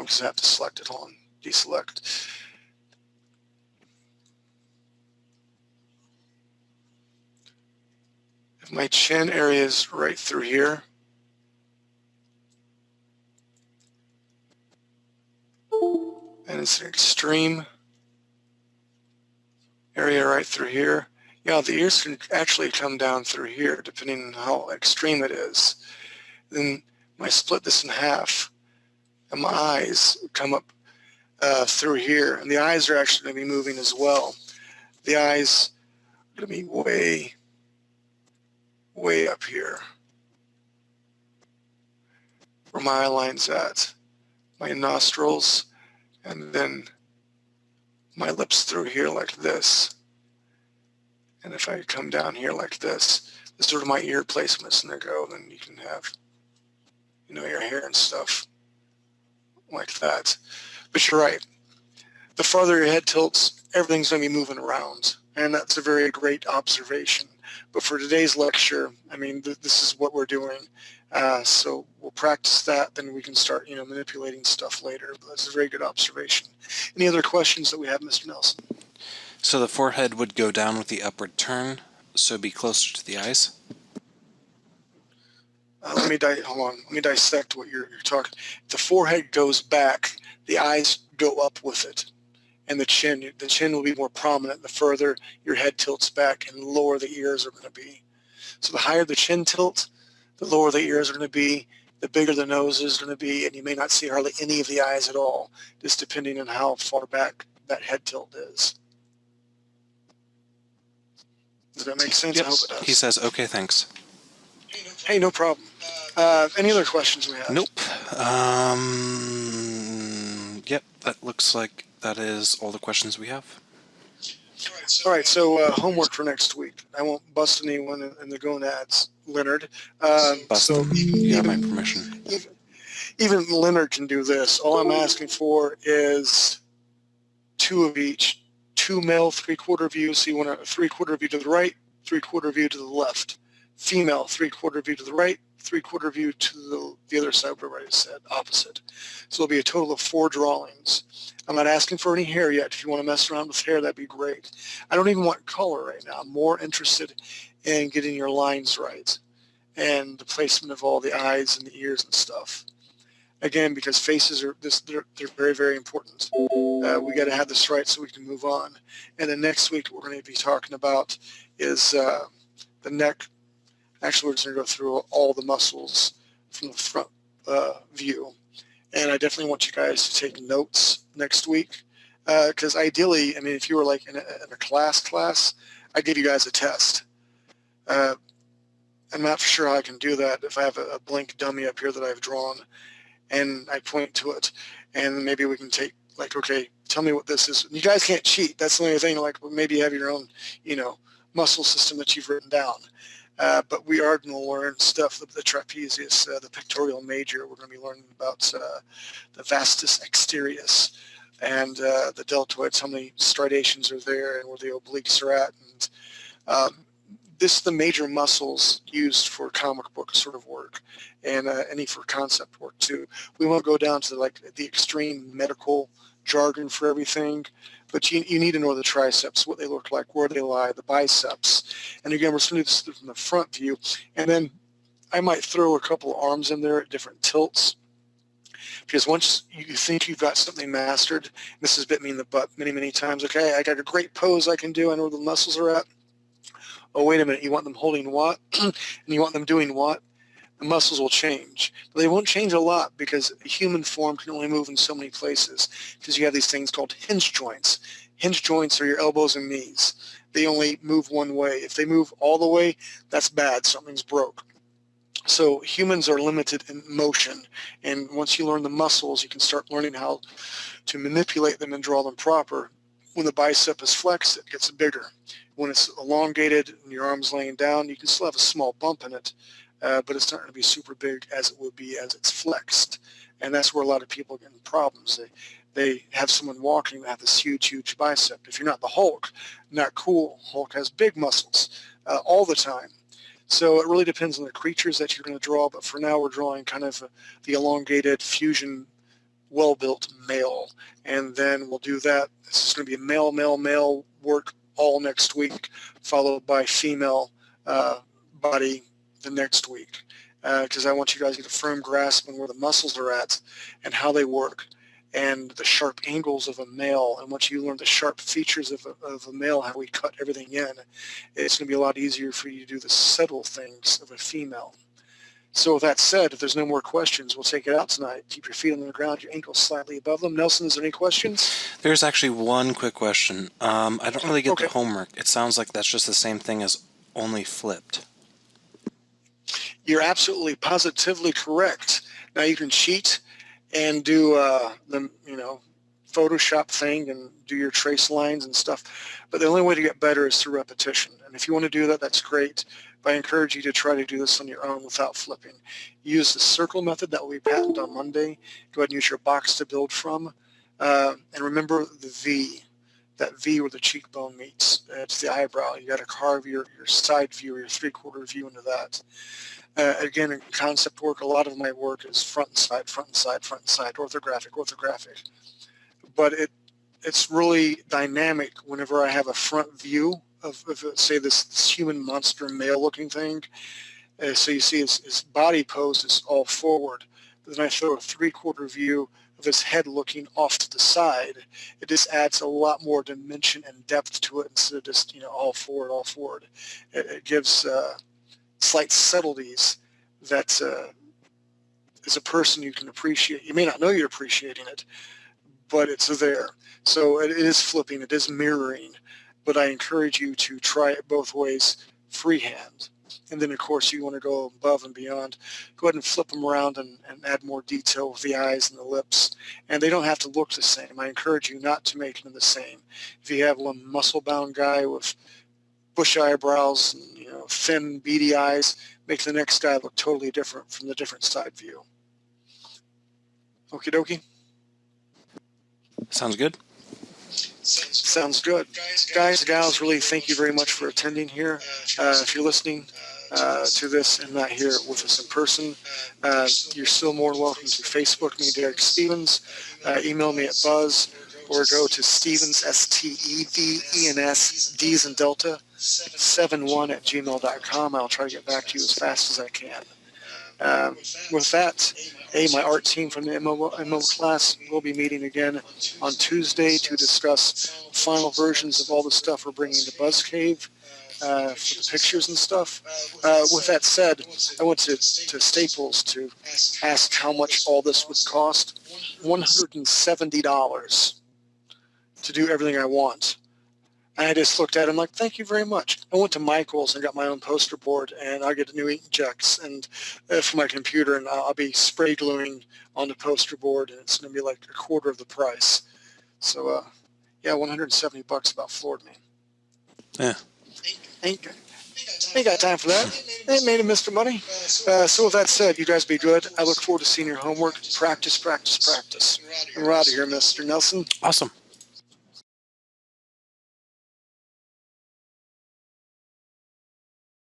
A: just have to select it, hold on, deselect. If my chin area is right through here, and it's an extreme area right through here, yeah, the ears can actually come down through here depending on how extreme it is. Then I split this in half, and my eyes come up through here, and the eyes are actually going to be moving as well. The eyes are going to be way up here, where my eye line's at, my nostrils, and then my lips through here like this. And if I come down here like this is sort of my ear placements, and there go, then you can have, your hair and stuff like that. But you're right. The farther your head tilts, everything's going to be moving around. And that's a very great observation. But for today's lecture, I mean, this is what we're doing. So we'll practice that, then we can start, manipulating stuff later. But that's a very good observation. Any other questions that we have, Mr. Nelson?
B: So the forehead would go down with the upward turn, so be closer to the eyes?
A: Let me dissect what you're talking. If the forehead goes back, the eyes go up with it. And the chin will be more prominent the further your head tilts back, and the lower the ears are going to be. So the higher the chin tilt, the lower the ears are going to be, the bigger the nose is going to be, and you may not see hardly any of the eyes at all, just depending on how far back that head tilt is. Does that make sense?
B: Yep.
A: I hope it does.
B: He says, okay, thanks.
A: Hey, no problem. Any other questions we have?
B: Nope. Yep, that looks like that is all the questions we have.
A: All right, so homework for next week. I won't bust anyone in the gonads, Leonard.
B: Bust
A: So
B: them. You got my permission.
A: even Leonard can do this. All I'm asking for is 2 of each. 2 male 3/4 views. So you want a 3/4 view to the right, 3/4 view to the left. Female 3/4 view to the right, 3/4 view to the other side, where I said opposite. So it'll be a total of 4 drawings. I'm not asking for any hair yet. If you want to mess around with hair, that'd be great. I don't even want color right now. I'm more interested in getting your lines right and the placement of all the eyes and the ears and stuff. Again, because faces are they're very, very important. We got to have this right so we can move on. And then next week, what we're going to be talking about is the neck. Actually, we're just going to go through all the muscles from the front view. And I definitely want you guys to take notes next week. Because ideally, I mean, if you were like in a class, I'd give you guys a test. I'm not sure how I can do that if I have a blank dummy up here that I've drawn and I point to it. And maybe we can take, like, okay, tell me what this is. You guys can't cheat. That's the only thing. Like, maybe you have your own, muscle system that you've written down. But we are going to learn stuff, the trapezius, the pectoral major. We're going to be learning about the vastus exterius and the deltoids, how many striations are there and where the obliques are at. And this is the major muscles used for comic book sort of work and any for concept work too. We won't go down to the extreme medical jargon for everything, but you need to know the triceps, what they look like, where they lie, the biceps. And again, we're just going to do this from the front view. And then I might throw a couple of arms in there at different tilts. Because once you think you've got something mastered, and this has bit me in the butt many, many times, okay, I got a great pose I can do, I know where the muscles are at. Oh, wait a minute, you want them holding what? And you want them doing what? The muscles will change. But they won't change a lot because the human form can only move in so many places because you have these things called hinge joints. Hinge joints are your elbows and knees. They only move one way. If they move all the way, that's bad. Something's broke. So humans are limited in motion. And once you learn the muscles, you can start learning how to manipulate them and draw them proper. When the bicep is flexed, it gets bigger. When it's elongated and your arm's laying down, you can still have a small bump in it. But it's not going to be super big as it would be as it's flexed. And that's where a lot of people get in problems. They have someone walking that have this huge, huge bicep. If you're not the Hulk, not cool. Hulk has big muscles all the time. So it really depends on the creatures that you're going to draw. But for now, we're drawing kind of the elongated fusion, well-built male. And then we'll do that. This is going to be a male, male, male work all next week, followed by female body the next week, because I want you guys to get a firm grasp on where the muscles are at and how they work and the sharp angles of a male. And once you learn the sharp features of a male, how we cut everything in, it's going to be a lot easier for you to do the subtle things of a female. So with that said, if there's no more questions, we'll take it out tonight. Keep your feet on the ground, your ankles slightly above them. Nelson, is there any questions?
B: There's actually one quick question. I don't really get
A: Okay.
B: the homework. It sounds like that's just the same thing as only flipped.
A: You're absolutely positively correct. Now you can cheat and do the Photoshop thing and do your trace lines and stuff, but the only way to get better is through repetition. And if you want to do that, that's great. But I encourage you to try to do this on your own without flipping. Use the circle method that we patented on Monday. Go ahead and use your box to build from. And remember the V, that V where the cheekbone meets. It's the eyebrow. You got to carve your side view or your 3/4 view into that. Again, in concept work, a lot of my work is front and side, front and side, front and side, orthographic. But it's really dynamic whenever I have a front view of say, this human monster male-looking thing. So you see his body pose is all forward. But then I throw a 3/4 view of his head looking off to the side. It just adds a lot more dimension and depth to it instead of just all forward. It gives slight subtleties that as a person you can appreciate. You may not know you're appreciating it, but it's there. So it is flipping, it is mirroring, but I encourage you to try it both ways, freehand. And then, of course, you want to go above and beyond. Go ahead and flip them around and add more detail with the eyes and the lips. And they don't have to look the same. I encourage you not to make them the same. If you have one muscle-bound guy with bushy eyebrows and, you know, thin, beady eyes, make the next guy look totally different from the different side view. Okie dokie?
B: Sounds good.
A: Sounds good. Guys, gals, really thank you very much for attending here. If you're listening to this and not here with us in person, you're still more than welcome to Facebook me, Derek Stevens, email me at Buzz, or go to Stevens, STEVENS, D's and Delta, 71@gmail.com. I'll try to get back to you as fast as I can. With that, my art team from the MO class will be meeting again on Tuesday to discuss final versions of all the stuff we're bringing to Buzz Cave for the pictures and stuff. With that said, I went to Staples to ask how much all this would cost. $170 to do everything I want. And I just looked at him like, thank you very much. I went to Michael's and got my own poster board, and I'll get new inkjets and for my computer, and I'll be spray gluing on the poster board, and it's going to be like a quarter of the price. So, yeah, $170 about floored me.
B: Yeah.
A: Ain't got time for that. Ain't made a Mr. Money. So with that said, you guys be good. I look forward to seeing your homework. Practice, practice, practice. And we're out of here, Mr. Nelson.
B: Awesome.